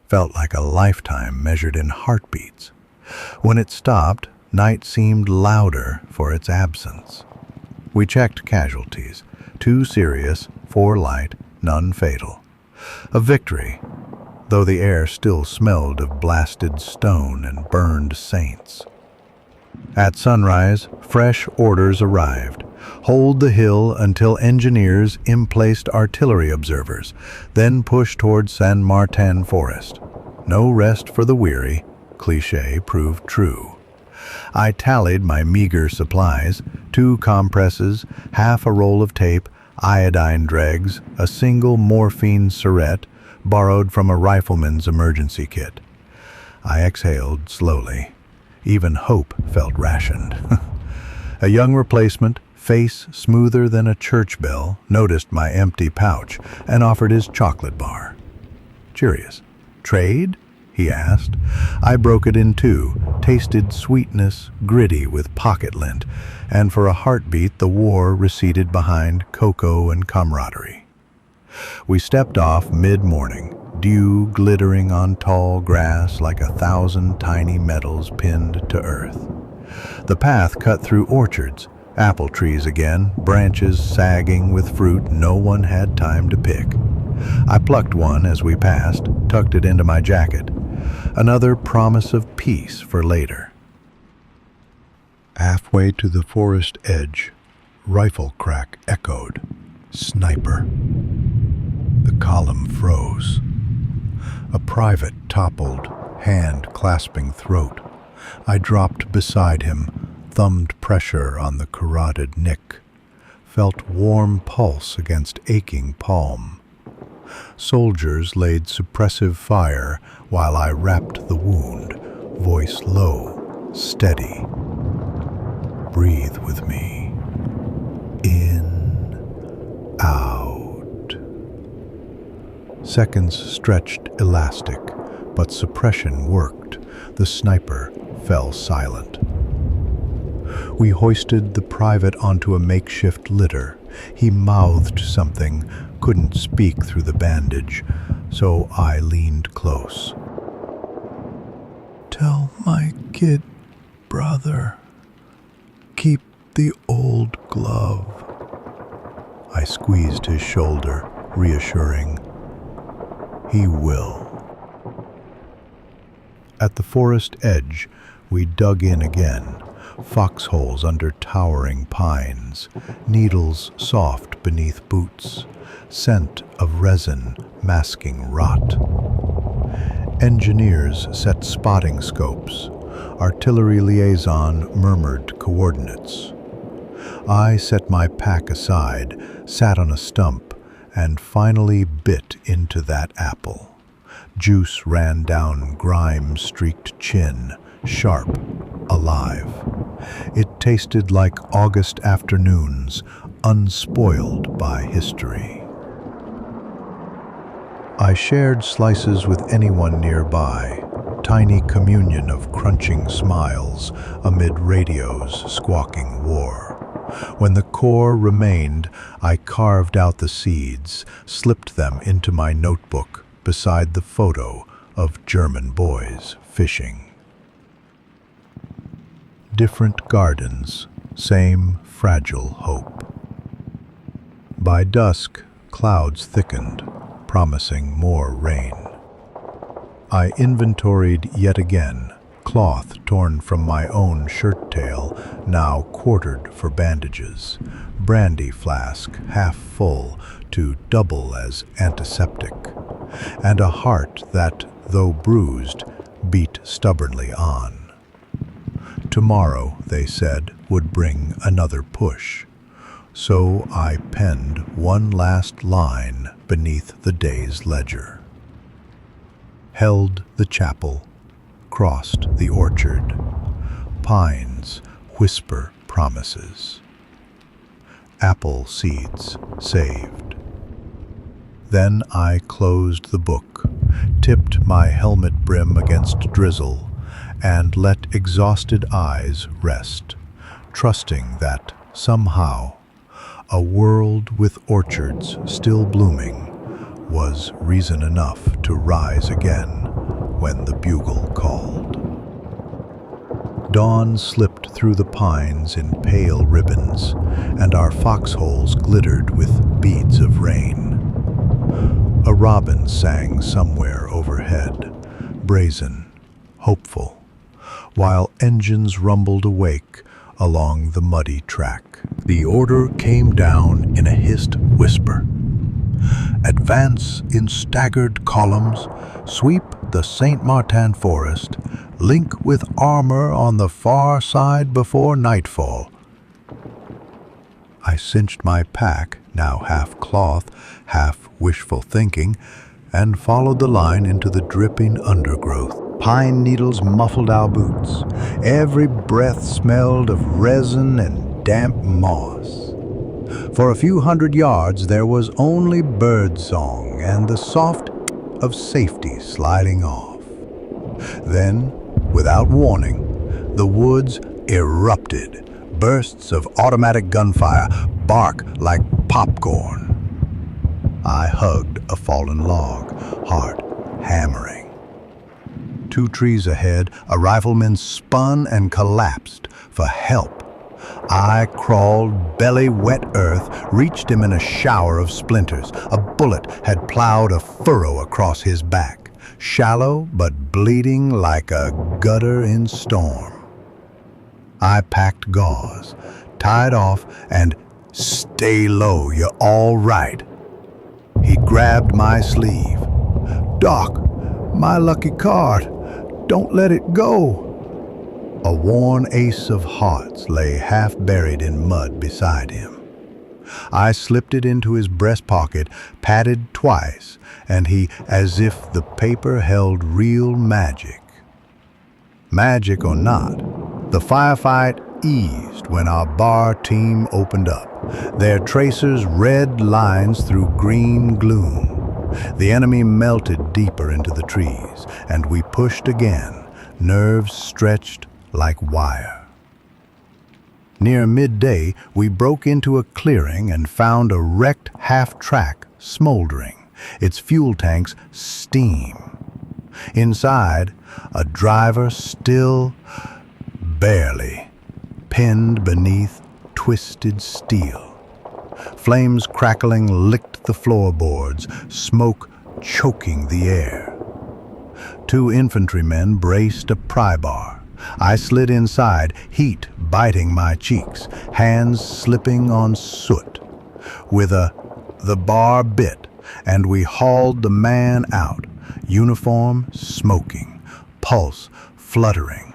A: Felt like a lifetime measured in heartbeats. When it stopped, night seemed louder for its absence. We checked casualties. 2 serious, 4 light, none fatal. A victory, though the air still smelled of blasted stone and burned saints. At sunrise, fresh orders arrived. Hold the hill until engineers emplaced artillery observers, then push toward San Martin Forest. No rest for the weary, cliché proved true. I tallied my meager supplies: 2 compresses, half a roll of tape, iodine dregs, a single morphine syringe borrowed from a rifleman's emergency kit. I exhaled slowly. Even hope felt rationed. A young replacement, face smoother than a church bell, noticed my empty pouch and offered his chocolate bar. Curious. "Trade?" he asked. I broke it in 2, tasted sweetness, gritty with pocket lint, and for a heartbeat the war receded behind cocoa and camaraderie. We stepped off mid-morning, dew glittering on tall grass like 1,000 tiny medals pinned to earth. The path cut through orchards, apple trees again, branches sagging with fruit no one had time to pick. I plucked one as we passed, tucked it into my jacket. Another promise of peace for later. Halfway to the forest edge, rifle crack echoed. Sniper. The column froze. A private toppled, hand clasping throat. I dropped beside him, thumbed pressure on the carotid nick, felt warm pulse against aching palm. Soldiers laid suppressive fire while I wrapped the wound, voice low, steady. Breathe with me. In, out. Seconds stretched elastic, but suppression worked. The sniper fell silent. We hoisted the private onto a makeshift litter. He mouthed something, couldn't speak through the bandage, so I leaned close. Tell my kid, brother, keep the old glove. I squeezed his shoulder, reassuring. He will. At the forest edge, we dug in again. Foxholes under towering pines, needles soft beneath boots, scent of resin masking rot. Engineers set spotting scopes. Artillery liaison murmured coordinates. I set my pack aside, sat on a stump, and finally bit into that apple. Juice ran down grime-streaked chin, sharp, alive. It tasted like August afternoons, unspoiled by history. I shared slices with anyone nearby, tiny communion of crunching smiles amid radios squawking war. When the core remained, I carved out the seeds, slipped them into my notebook beside the photo of German boys fishing. Different gardens, same fragile hope. By dusk, clouds thickened, promising more rain. I inventoried yet again, cloth torn from my own shirt tail, now quartered for bandages, brandy flask half full to double as antiseptic, and a heart that, though bruised, beat stubbornly on. Tomorrow, they said, would bring another push. So I penned one last line beneath the day's ledger. Held the chapel, crossed the orchard. Pines whisper promises. Apple seeds saved. Then I closed the book, tipped my helmet brim against drizzle, and let exhausted eyes rest, trusting that, somehow, a world with orchards still blooming was reason enough to rise again when the bugle called. Dawn slipped through the pines in pale ribbons, and our foxholes glittered with beads of rain. A robin sang somewhere overhead, brazen, hopeful. while engines rumbled awake along the muddy track. The order came down in a hissed whisper. Advance in staggered columns, sweep the Saint Martin forest, link with armor on the far side before nightfall. I cinched my pack, now half cloth, half wishful thinking, and followed the line into the dripping undergrowth. Pine needles muffled our boots. Every breath smelled of resin and damp moss. For a few hundred yards there was only birdsong and the soft of safety sliding off. Then, without warning, the woods erupted. Bursts of automatic gunfire, bark like popcorn. I hugged a fallen log, heart hammering. 2 trees ahead, a rifleman spun and collapsed for help. I crawled belly wet earth, reached him in a shower of splinters. A bullet had plowed a furrow across his back, shallow but bleeding like a gutter in storm. I packed gauze, tied off, and "Stay low, you're all right." He grabbed my sleeve. "Doc, my lucky card, don't let it go." A worn ace of hearts lay half buried in mud beside him. I slipped it into his breast pocket, patted twice, and he, as if the paper held real magic. Magic or not, the firefight eased when our bar team opened up, their tracers red lines through green gloom. The enemy melted deeper into the trees, and we pushed again, nerves stretched like wire. Near midday, we broke into a clearing and found a wrecked half-track smoldering, its fuel tanks steam. Inside, a driver still, barely, pinned beneath twisted steel. Flames crackling licked the floorboards, smoke choking the air. 2 infantrymen braced a pry bar. I slid inside, heat biting my cheeks, hands slipping on soot. With the bar bit, and we hauled the man out, uniform smoking, pulse fluttering.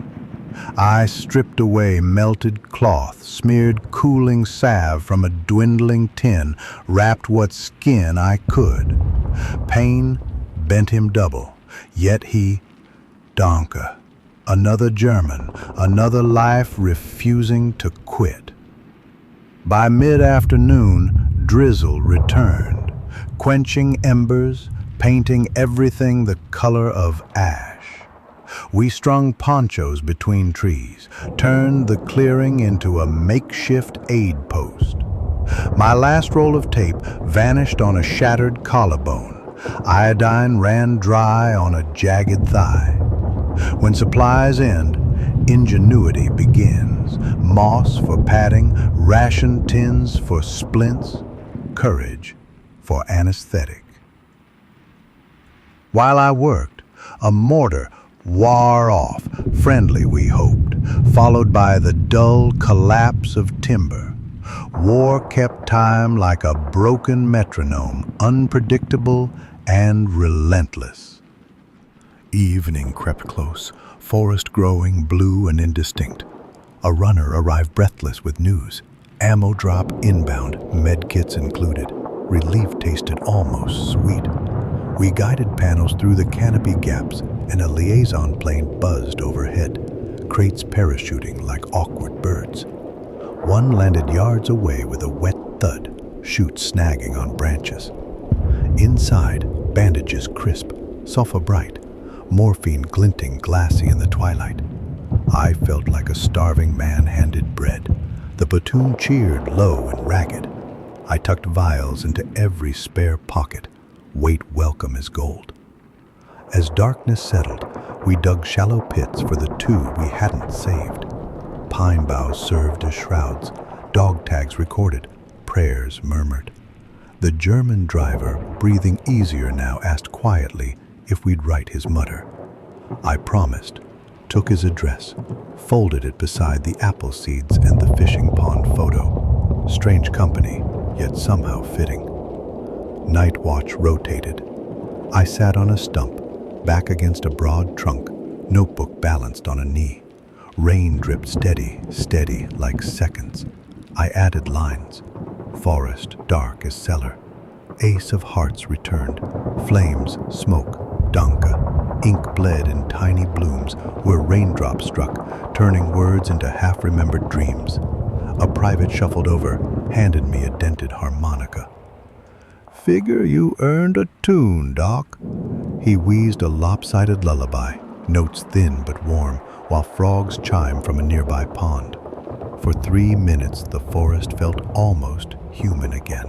A: I stripped away melted cloth, smeared cooling salve from a dwindling tin, wrapped what skin I could. Pain bent him double, yet he, Danke. Another German, another life refusing to quit. By mid-afternoon, drizzle returned, quenching embers, painting everything the color of ash. We strung ponchos between trees, turned the clearing into a makeshift aid post. My last roll of tape vanished on a shattered collarbone. Iodine ran dry on a jagged thigh. When supplies end, ingenuity begins. Moss for padding, ration tins for splints, courage for anesthetic. While I worked, a mortar wore off, friendly we hoped, followed by the dull collapse of timber. War kept time like a broken metronome, unpredictable and relentless. Evening crept close, forest growing blue and indistinct. A runner arrived breathless with news. Ammo drop inbound, medkits included. Relief tasted almost sweet. We guided panels through the canopy gaps, and a liaison plane buzzed overhead, crates parachuting like awkward birds. One landed yards away with a wet thud, chutes snagging on branches. Inside, bandages crisp, sulfur bright, morphine glinting glassy in the twilight. I felt like a starving man handed bread. The platoon cheered low and ragged. I tucked vials into every spare pocket, weight welcome as gold. As darkness settled, we dug shallow pits for the 2 we hadn't saved. Pine boughs served as shrouds, dog tags recorded, prayers murmured. The German driver, breathing easier now, asked quietly if we'd write his mutter. I promised, took his address, folded it beside the apple seeds and the fishing pond photo. Strange company, yet somehow fitting. Night watch rotated. I sat on a stump, back against a broad trunk, notebook balanced on a knee. Rain dripped steady, steady, like seconds. I added lines. Forest dark as cellar. Ace of hearts returned. Flames, smoke, danka. Ink bled in tiny blooms where raindrops struck, turning words into half-remembered dreams. A private shuffled over, handed me a dented harmonica. "Figure you earned a tune, Doc." He wheezed a lopsided lullaby, notes thin but warm, while frogs chimed from a nearby pond. For 3 minutes the forest felt almost human again.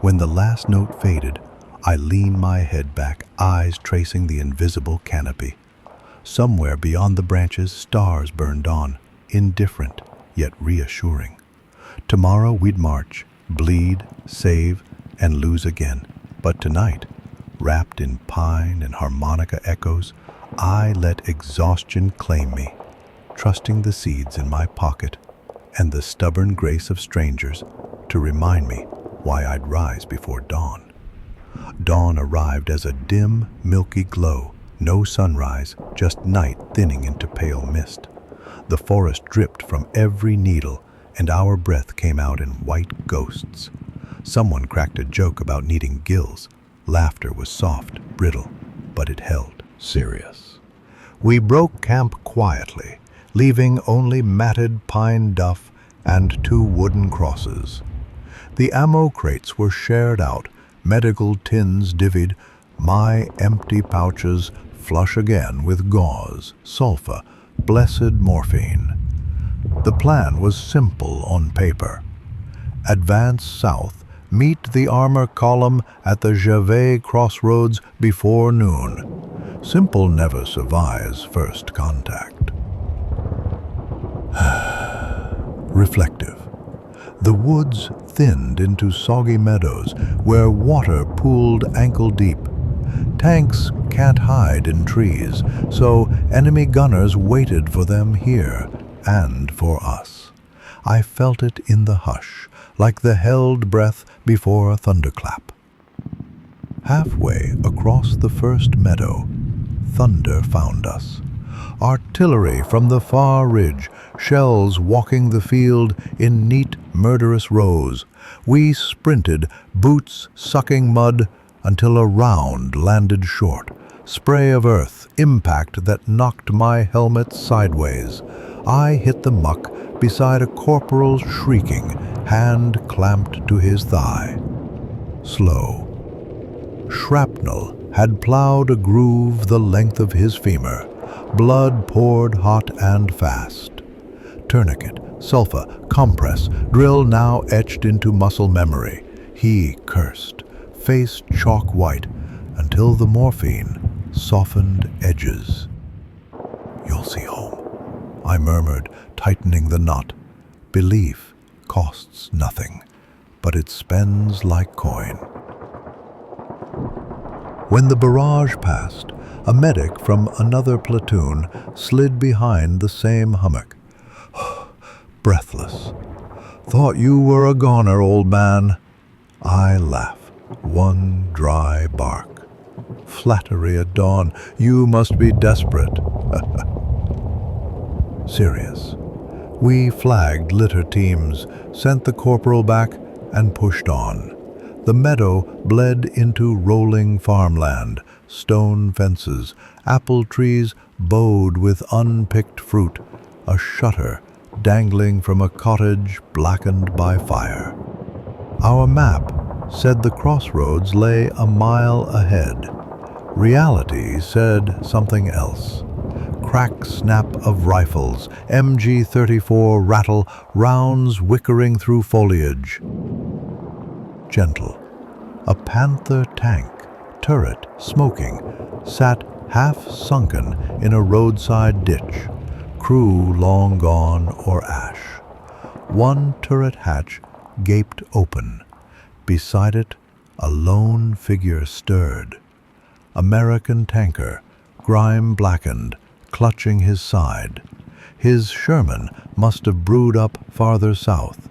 A: When the last note faded, I leaned my head back, eyes tracing the invisible canopy. Somewhere beyond the branches, stars burned on, indifferent yet reassuring. Tomorrow we'd march, bleed, save, and lose again. But tonight, wrapped in pine and harmonica echoes, I let exhaustion claim me, trusting the seeds in my pocket and the stubborn grace of strangers to remind me why I'd rise before dawn. Dawn arrived as a dim, milky glow, no sunrise, just night thinning into pale mist. The forest dripped from every needle, and our breath came out in white ghosts. Someone cracked a joke about needing gills. Laughter was soft, brittle, but it held, serious. We broke camp quietly, leaving only matted pine duff and 2 wooden crosses. The ammo crates were shared out, medical tins divvied, my empty pouches flush again with gauze, sulfa, blessed morphine. The plan was simple on paper. Advance south, meet the armor column at the Gervais crossroads before noon. Simple never survives first contact. Reflective. The woods thinned into soggy meadows where water pooled ankle deep. Tanks can't hide in trees, so enemy gunners waited for them here and for us. I felt it in the hush, like the held breath before a thunderclap. Halfway across the first meadow, thunder found us. Artillery from the far ridge, shells walking the field in neat, murderous rows. We sprinted, boots sucking mud, until a round landed short. Spray of earth, impact that knocked my helmet sideways. I hit the muck beside a corporal shrieking, hand clamped to his thigh. Slow. Shrapnel had plowed a groove the length of his femur. Blood poured hot and fast. Tourniquet, sulfa, compress, drill now etched into muscle memory. He cursed, face chalk white, until the morphine softened edges. "You'll see home," I murmured, tightening the knot. Belief costs nothing, but it spends like coin. When the barrage passed, a medic from another platoon slid behind the same hummock. Breathless. "Thought you were a goner, old man." I laugh. One dry bark. "Flattery at dawn. You must be desperate." Serious. We flagged litter teams, sent the corporal back, and pushed on. The meadow bled into rolling farmland, stone fences, apple trees bowed with unpicked fruit, a shutter dangling from a cottage blackened by fire. Our map said the crossroads lay a mile ahead. Reality said something else. Crack snap of rifles, MG-34 rattle, rounds whickering through foliage. Gentle. A Panther tank, turret smoking, sat half-sunken in a roadside ditch, crew long gone or ash. One turret hatch gaped open. Beside it, a lone figure stirred. American tanker, grime-blackened, clutching his side. His Sherman must have brewed up farther south.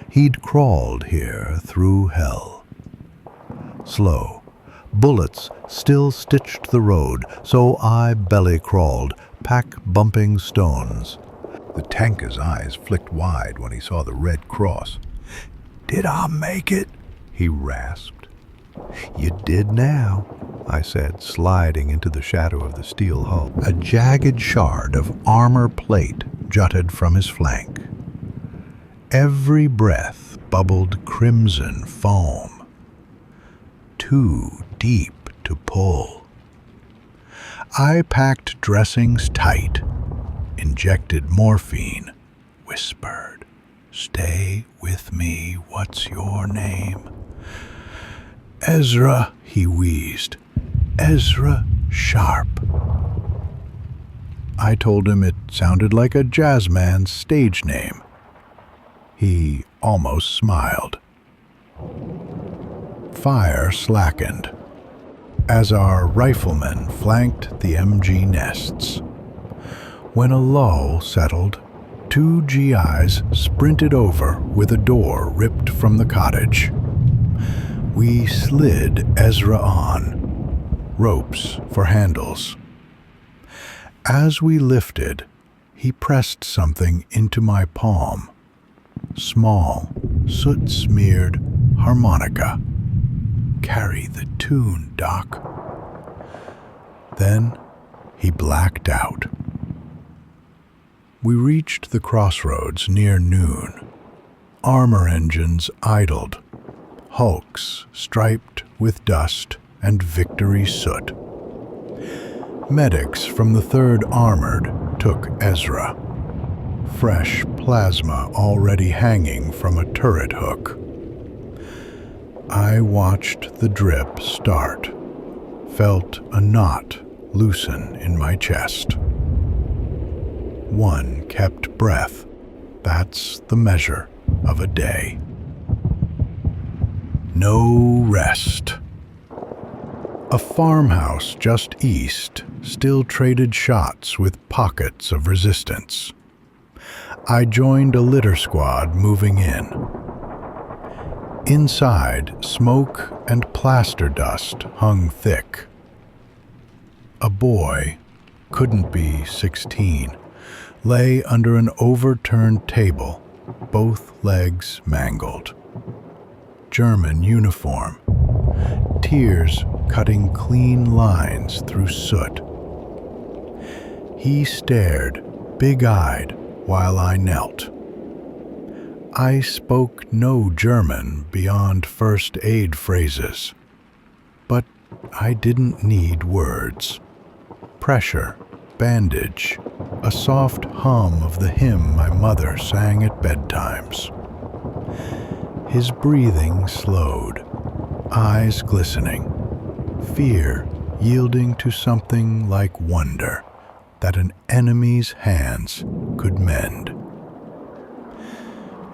A: He'd crawled here through hell. Slow. Bullets still stitched the road, so I belly-crawled, pack-bumping stones. The tanker's eyes flicked wide when he saw the red cross. "Did I make it?" he rasped. "You did now," I said, sliding into the shadow of the steel hull. A jagged shard of armor plate jutted from his flank. Every breath bubbled crimson foam. Too deep to pull. I packed dressings tight, injected morphine, whispered, "Stay with me, what's your name?" "Ezra," he wheezed. "Ezra Sharp." I told him it sounded like a jazzman's stage name. He almost smiled. Fire slackened as our riflemen flanked the MG nests. When a lull settled, 2 GIs sprinted over with a door ripped from the cottage. We slid Ezra on, ropes for handles. As we lifted, he pressed something into my palm. Small, soot-smeared harmonica. "Carry the tune, Doc." Then he blacked out. We reached the crossroads near noon. Armor engines idled, hulks striped with dust and victory soot. Medics from the 3rd Armored took Ezra. Fresh plasma already hanging from a turret hook. I watched the drip start, felt a knot loosen in my chest. One kept breath. That's the measure of a day. No rest. A farmhouse just east still traded shots with pockets of resistance. I joined a litter squad moving in. Inside, smoke and plaster dust hung thick. A boy, couldn't be 16, lay under an overturned table, both legs mangled. German uniform, tears cutting clean lines through soot. He stared, big-eyed, while I knelt. I spoke no German beyond first aid phrases, but I didn't need words. Pressure, bandage, a soft hum of the hymn my mother sang at bedtimes. His breathing slowed, eyes glistening, fear yielding to something like wonder that an enemy's hands could mend.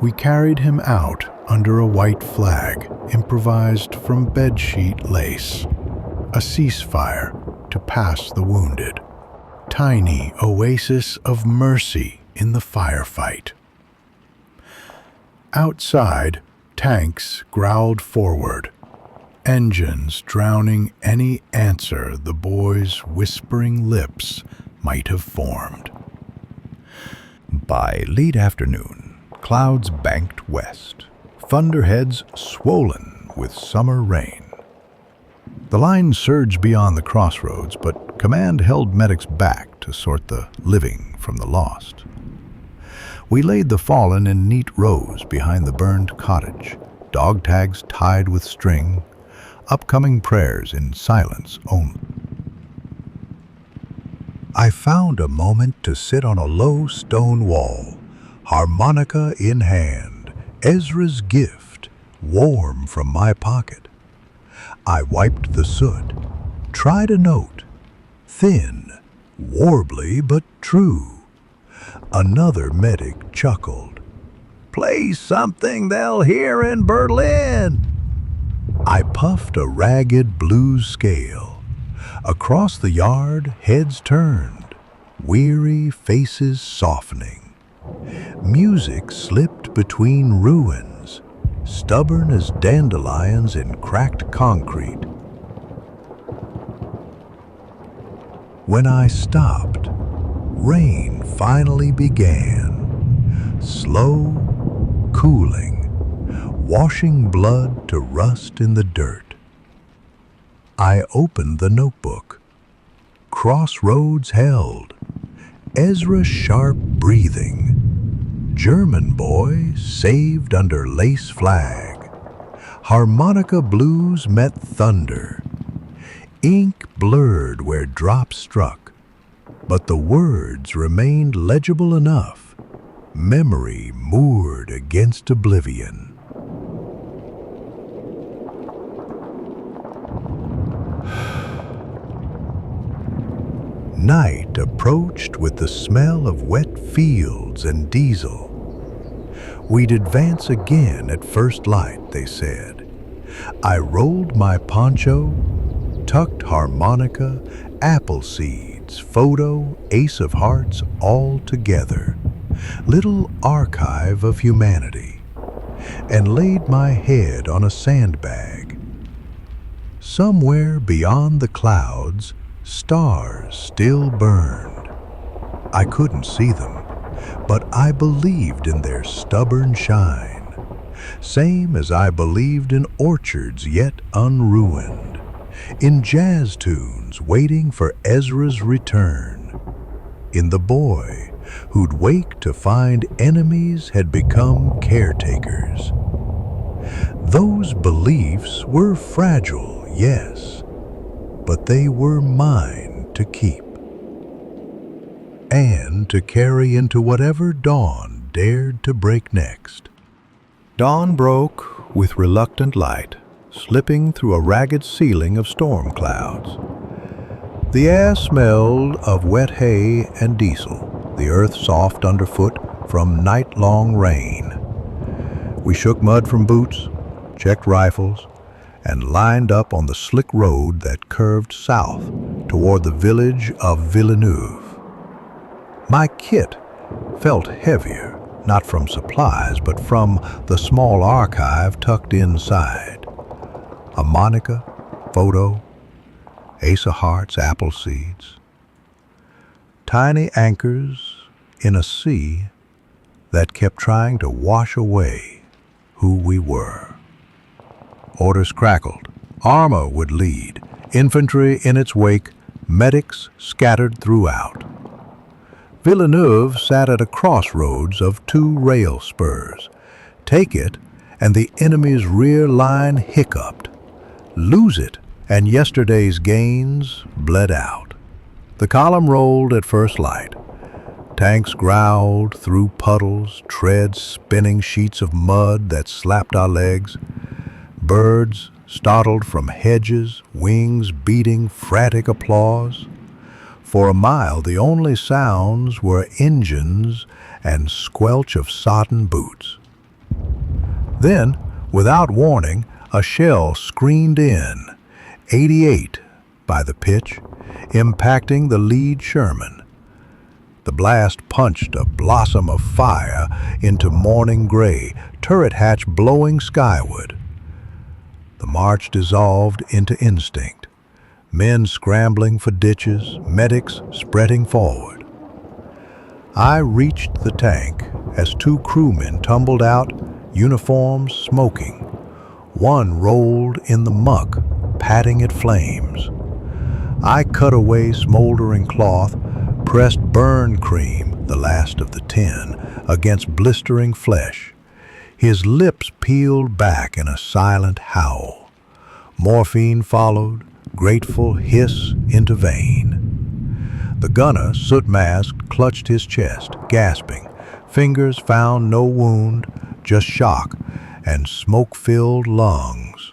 A: We carried him out under a white flag improvised from bedsheet lace, a ceasefire to pass the wounded, tiny oasis of mercy in the firefight. Outside, tanks growled forward, engines drowning any answer the boy's whispering lips might have formed. By late afternoon, clouds banked west, thunderheads swollen with summer rain. The line surged beyond the crossroads, but command held medics back to sort the living from the lost. We laid the fallen in neat rows behind the burned cottage, dog tags tied with string, upcoming prayers in silence only. I found a moment to sit on a low stone wall, harmonica in hand, Ezra's gift, warm from my pocket. I wiped the soot, tried a note, thin, warbly but true. Another medic chuckled. "Play something they'll hear in Berlin." I puffed a ragged blues scale. Across the yard, heads turned. weary faces softening. Music slipped between ruins, stubborn as dandelions in cracked concrete. When I stopped, rain finally began, slow, cooling, washing blood to rust in the dirt. I opened the notebook. Crossroads held. Ezra sharp breathing. German boy saved under lace flag. Harmonica blues met thunder. Ink blurred where drops struck, but the words remained legible enough. Memory moored against oblivion. Night approached with the smell of wet fields and diesel. We'd advance again at first light, they said. I rolled my poncho, tucked harmonica, apple seeds, photo, ace of hearts all together, little archive of humanity, and laid my head on a sandbag. Somewhere beyond the clouds, stars still burned. I couldn't see them, but I believed in their stubborn shine, same as I believed in orchards yet unruined, in jazz tunes waiting for Ezra's return, in the boy who'd wake to find enemies had become caretakers. Those beliefs were fragile, yes, but they were mine to keep and to carry into whatever dawn dared to break next. Dawn broke with reluctant light, slipping through a ragged ceiling of storm clouds. The air smelled of wet hay and diesel, the earth soft underfoot from night-long rain. We shook mud from boots, checked rifles, and lined up on the slick road that curved south toward the village of Villeneuve. My kit felt heavier, not from supplies, but from the small archive tucked inside. A harmonica, photo, ace of hearts, apple seeds. Tiny anchors in a sea that kept trying to wash away who we were. Orders crackled. Armor would lead, infantry in its wake, medics scattered throughout. Villeneuve sat at a crossroads of two rail spurs. Take it, and the enemy's rear line hiccuped. Lose it, and yesterday's gains bled out. The column rolled at first light. Tanks growled through puddles, treads spinning sheets of mud that slapped our legs. Birds startled from hedges, wings beating frantic applause. For a mile, the only sounds were engines and squelch of sodden boots. Then, without warning, a shell screamed in, 88 by the pitch, impacting the lead Sherman. The blast punched a blossom of fire into morning gray, turret hatch blowing skyward. The march dissolved into instinct. Men scrambling for ditches, medics spreading forward. I reached the tank as two crewmen tumbled out, uniforms smoking. One rolled in the muck, patting at flames. I cut away smoldering cloth, pressed burn cream, the last of the 10, against blistering flesh. His lips peeled back in a silent howl. Morphine followed, grateful hiss into vein. The gunner, soot-masked, clutched his chest, gasping. Fingers found no wound, just shock and smoke-filled lungs.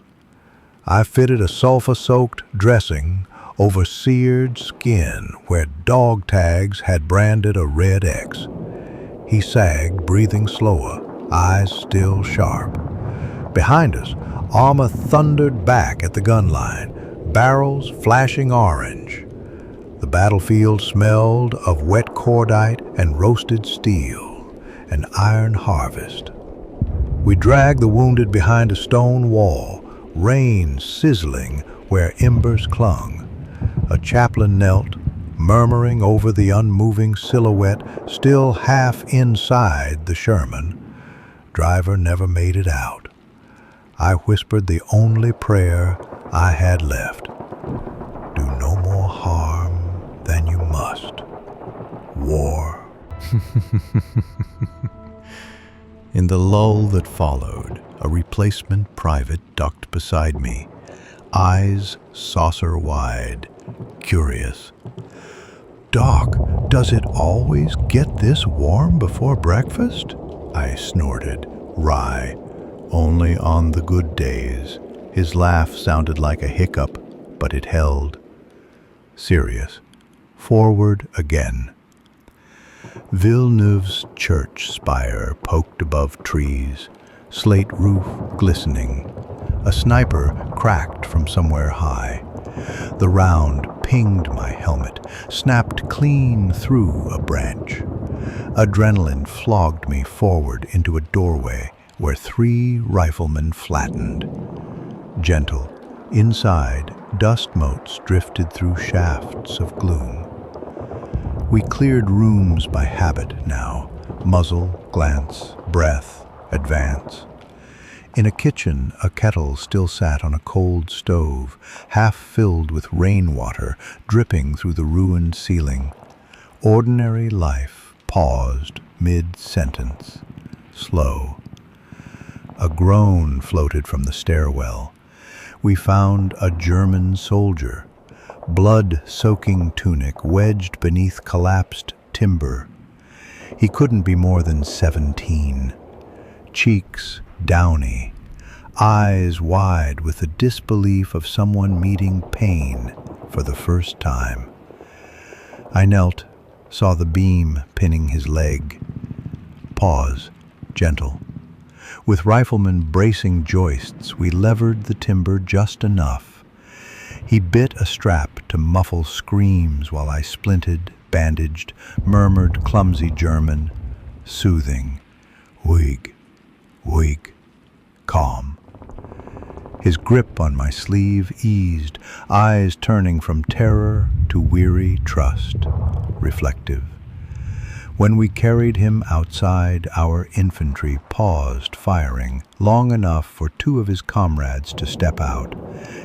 A: I fitted a sulfur-soaked dressing over seared skin where dog tags had branded a red X. He sagged, breathing slower, eyes still sharp. Behind us, armor thundered back at the gun line, barrels flashing orange. The battlefield smelled of wet cordite and roasted steel, an iron harvest. We dragged the wounded behind a stone wall, rain sizzling where embers clung. A chaplain knelt, murmuring over the unmoving silhouette still half inside the Sherman. Driver never made it out. I whispered the only prayer I had left. Do no more harm than you must. War. In the lull that followed, a replacement private ducked beside me, eyes saucer-wide, curious. "Doc, does it always get this warm before breakfast?" I snorted, wry. "Only on the good days." His laugh sounded like a hiccup, but it held. Serious. Forward again. Villeneuve's church spire poked above trees, slate roof glistening. A sniper cracked from somewhere high. The round pinged my helmet, snapped clean through a branch. Adrenaline flogged me forward into a doorway where 3 riflemen flattened. Gentle, inside, dust motes drifted through shafts of gloom. We cleared rooms by habit now, muzzle, glance, breath, advance. In a kitchen, a kettle still sat on a cold stove, half filled with rainwater dripping through the ruined ceiling. Ordinary life paused mid-sentence, slow. A groan floated from the stairwell. We found a German soldier, blood-soaking tunic wedged beneath collapsed timber. He couldn't be more than 17. Cheeks downy, eyes wide with the disbelief of someone meeting pain for the first time. I knelt, saw the beam pinning his leg. Pause, gentle. With riflemen bracing joists, we levered the timber just enough. He bit a strap to muffle screams while I splinted, bandaged, murmured clumsy German, soothing. Weak, calm. His grip on my sleeve eased, eyes turning from terror to weary trust, reflective. When we carried him outside, our infantry paused firing long enough for 2 of his comrades to step out,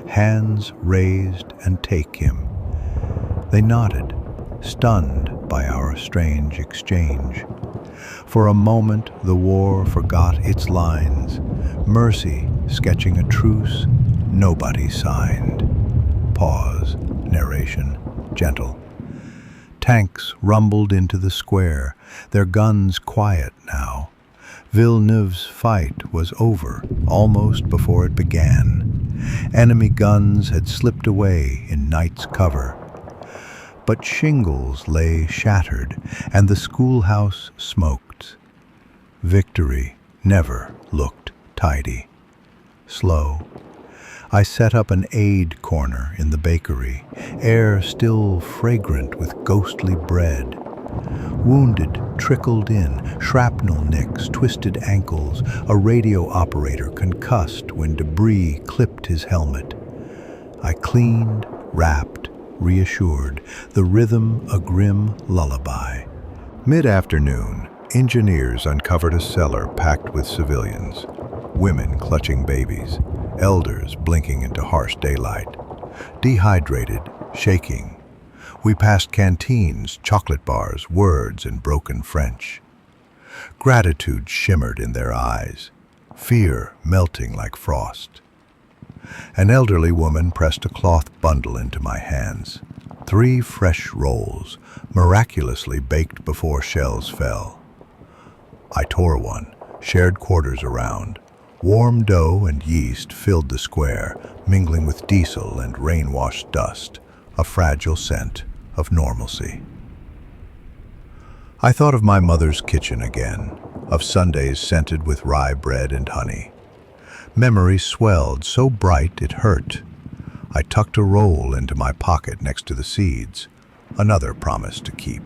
A: hands raised and take him. They nodded, stunned by our strange exchange. For a moment, the war forgot its lines. Mercy sketching a truce, nobody signed. Pause, narration, gentle. Tanks rumbled into the square, their guns quiet now. Villeneuve's fight was over almost before it began. Enemy guns had slipped away in night's cover. But shingles lay shattered, and the schoolhouse smoked. Victory never looked tidy. Slow. I set up an aid corner in the bakery, air still fragrant with ghostly bread. Wounded trickled in, shrapnel nicks, twisted ankles, a radio operator concussed when debris clipped his helmet. I cleaned, wrapped, reassured, the rhythm a grim lullaby. Mid-afternoon, engineers uncovered a cellar packed with civilians, women clutching babies, elders blinking into harsh daylight. Dehydrated, shaking. We passed canteens, chocolate bars, words in broken French. Gratitude shimmered in their eyes, fear melting like frost. An elderly woman pressed a cloth bundle into my hands. 3 fresh rolls, miraculously baked before shells fell. I tore one, shared quarters around. Warm dough and yeast filled the square, mingling with diesel and rain-washed dust, a fragile scent of normalcy. I thought of my mother's kitchen again, of Sundays scented with rye bread and honey. Memory swelled so bright it hurt. I tucked a roll into my pocket next to the seeds. Another promise to keep.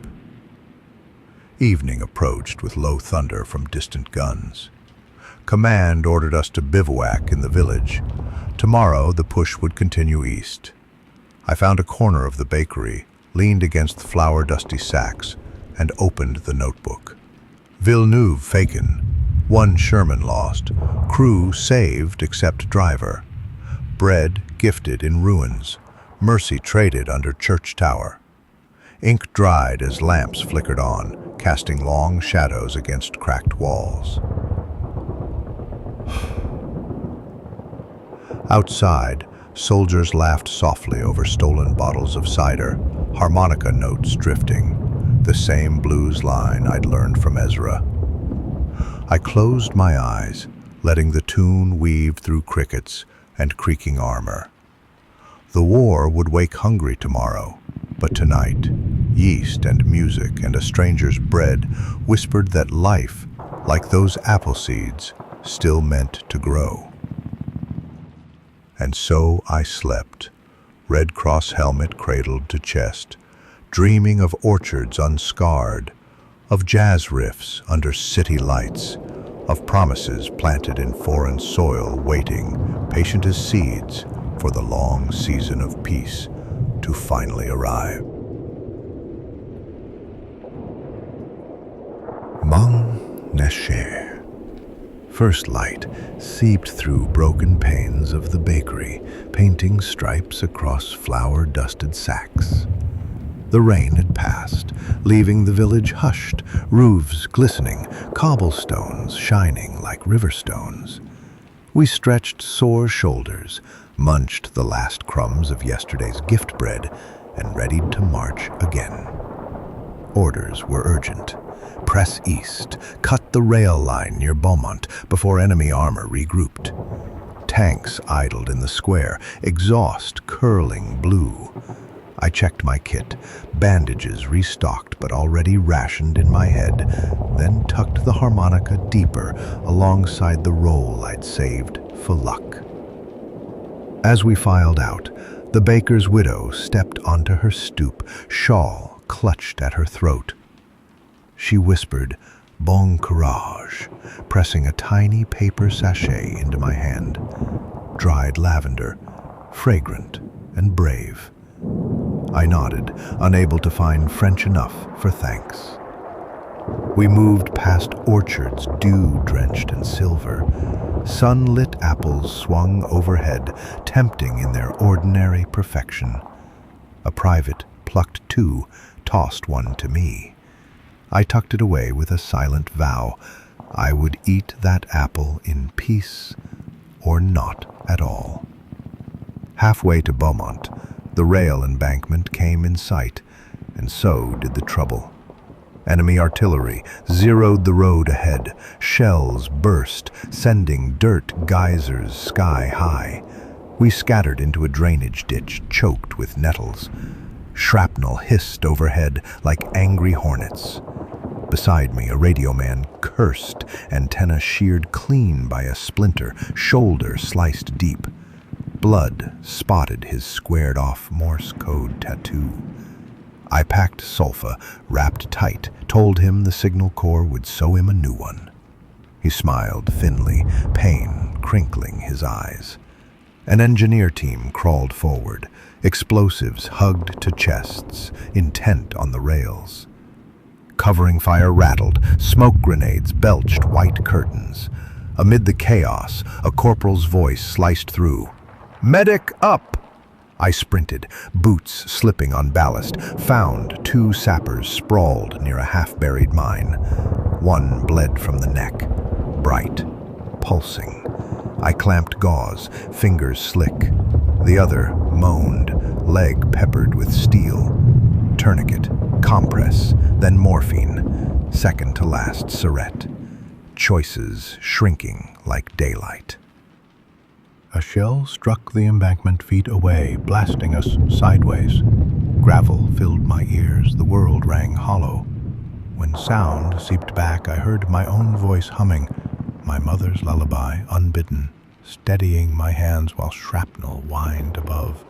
A: Evening approached with low thunder from distant guns. Command ordered us to bivouac in the village. Tomorrow the push would continue east. I found a corner of the bakery, leaned against the flour-dusty sacks, and opened the notebook. Villeneuve Faken, 1 Sherman lost, crew saved except driver. Bread gifted in ruins, mercy traded under church tower. Ink dried as lamps flickered on, casting long shadows against cracked walls. Outside, soldiers laughed softly over stolen bottles of cider, harmonica notes drifting, the same blues line I'd learned from Ezra. I closed my eyes, letting the tune weave through crickets and creaking armor. The war would wake hungry tomorrow, but tonight, yeast and music and a stranger's bread whispered that life, like those apple seeds, still meant to grow. And so I slept, Red Cross helmet cradled to chest, dreaming of orchards unscarred, of jazz riffs under city lights, of promises planted in foreign soil waiting, patient as seeds, for the long season of peace to finally arrive. Mang Nesher. First light seeped through broken panes of the bakery, painting stripes across flour-dusted sacks. The rain had passed, leaving the village hushed, roofs glistening, cobblestones shining like river stones. We stretched sore shoulders, munched the last crumbs of yesterday's gift bread, and readied to march again. Orders were urgent. Press east, cut the rail line near Beaumont before enemy armor regrouped. Tanks idled in the square, exhaust curling blue. I checked my kit, bandages restocked but already rationed in my head, then tucked the harmonica deeper alongside the roll I'd saved for luck. As we filed out, the baker's widow stepped onto her stoop, shawl clutched at her throat. She whispered, "Bon courage," pressing a tiny paper sachet into my hand. Dried lavender, fragrant and brave. I nodded, unable to find French enough for thanks. We moved past orchards dew-drenched and silver. Sunlit apples swung overhead, tempting in their ordinary perfection. A private plucked 2, tossed 1 to me. I tucked it away with a silent vow. I would eat that apple in peace or not at all. Halfway to Beaumont, the rail embankment came in sight, and so did the trouble. Enemy artillery zeroed the road ahead. Shells burst, sending dirt geysers sky high. We scattered into a drainage ditch choked with nettles. Shrapnel hissed overhead like angry hornets. Beside me, a radio man cursed, antenna sheared clean by a splinter, shoulder sliced deep. Blood spotted his squared-off Morse code tattoo. I packed sulfa, wrapped tight, told him the signal corps would sew him a new one. He smiled thinly, pain crinkling his eyes. An engineer team crawled forward, explosives hugged to chests, intent on the rails. Covering fire rattled, smoke grenades belched white curtains. Amid the chaos, a corporal's voice sliced through. "Medic up!" I sprinted, boots slipping on ballast, found 2 sappers sprawled near a half-buried mine. 1 bled from the neck, bright, pulsing. I clamped gauze, fingers slick. The other moaned, leg peppered with steel. Tourniquet, compress, then morphine, second to last Surette. Choices shrinking like daylight. A shell struck the embankment feet away, blasting us sideways. Gravel filled my ears, the world rang hollow. When sound seeped back, I heard my own voice humming, my mother's lullaby, unbidden, steadying my hands while shrapnel whined above.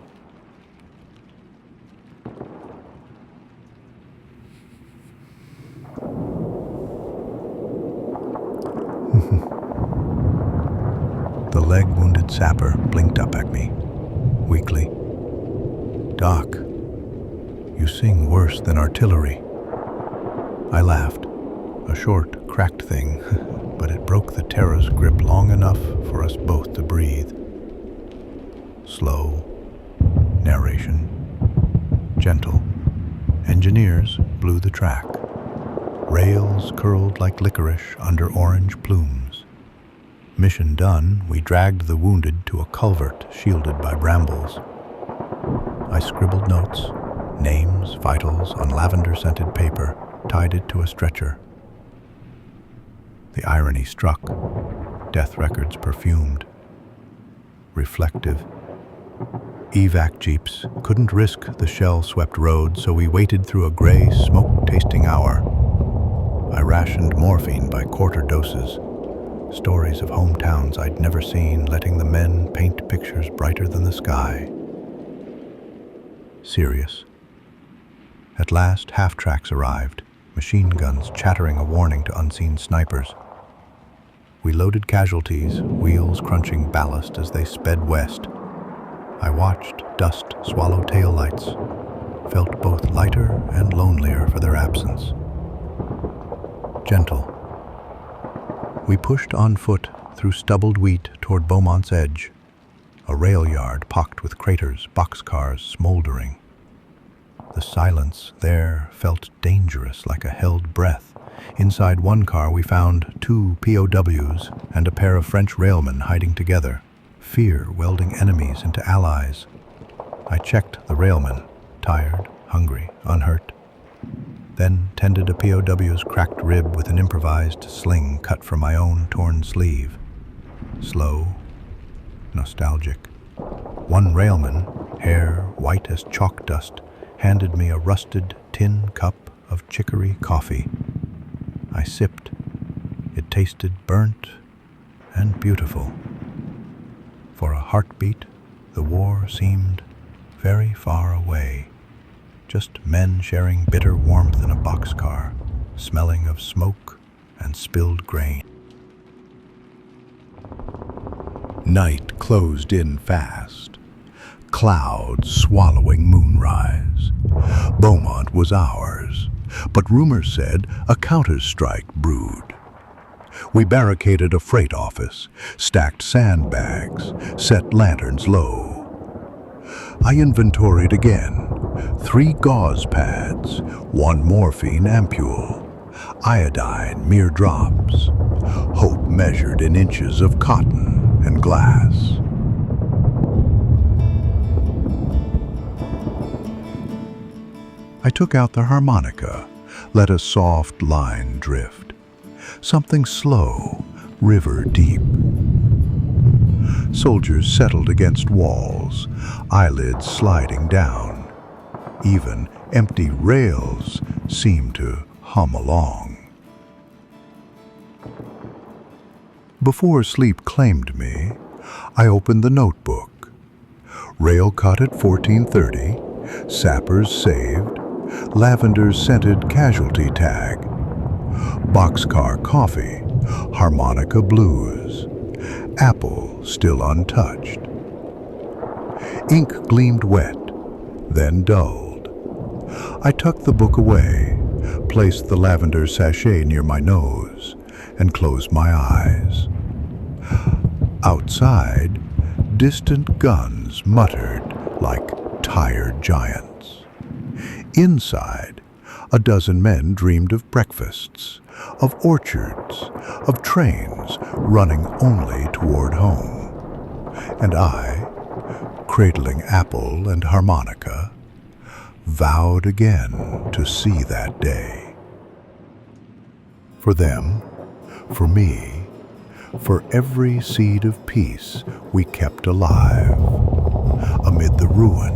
A: sapper blinked up at me, weakly. "Doc, you sing worse than artillery." I laughed, a short, cracked thing, but it broke the terror's grip long enough for us both to breathe. Slow, narration, gentle. Engineers blew the track. Rails curled like licorice under orange plumes. Mission done, we dragged the wounded to a culvert shielded by brambles. I scribbled notes, names, vitals, on lavender-scented paper, tied it to a stretcher. The irony struck. Death records perfumed, reflective. Evac jeeps couldn't risk the shell-swept road, so we waited through a gray, smoke-tasting hour. I rationed morphine by quarter doses. Stories of hometowns I'd never seen, letting the men paint pictures brighter than the sky. Serious. At last, half-tracks arrived, machine guns chattering a warning to unseen snipers. We loaded casualties, wheels crunching ballast as they sped west. I watched dust swallow taillights, felt both lighter and lonelier for their absence. Gentle. We pushed on foot through stubbled wheat toward Beaumont's edge, a rail yard pocked with craters, boxcars smoldering. The silence there felt dangerous, like a held breath. Inside one car we found 2 POWs and a pair of French railmen hiding together, fear welding enemies into allies. I checked the railmen, tired, hungry, unhurt. Then tended a POW's cracked rib with an improvised sling cut from my own torn sleeve. Slow, nostalgic. One railman, hair white as chalk dust, handed me a rusted tin cup of chicory coffee. I sipped. It tasted burnt and beautiful. For a heartbeat, the war seemed very far away. Just men sharing bitter warmth in a boxcar, smelling of smoke and spilled grain. Night closed in fast, clouds swallowing moonrise. Beaumont was ours, but rumors said a counter-strike brewed. We barricaded a freight office, stacked sandbags, set lanterns low. I inventoried again. 3 gauze pads, 1 morphine ampule, iodine mere drops, hope measured in inches of cotton and glass. I took out the harmonica, let a soft line drift. Something slow, river deep. Soldiers settled against walls, eyelids sliding down. Even empty rails seemed to hum along. Before sleep claimed me, I opened the notebook. Rail cut at 14:30, sappers saved, lavender's scented casualty tag, boxcar coffee, harmonica blues, apple still untouched. Ink gleamed wet, then dulled. I tucked the book away, placed the lavender sachet near my nose, and closed my eyes. Outside, distant guns muttered like tired giants. Inside, a dozen men dreamed of breakfasts, of orchards, of trains running only toward home. And I, cradling apple and harmonica, vowed again to see that day. For them, for me, for every seed of peace we kept alive amid the ruin.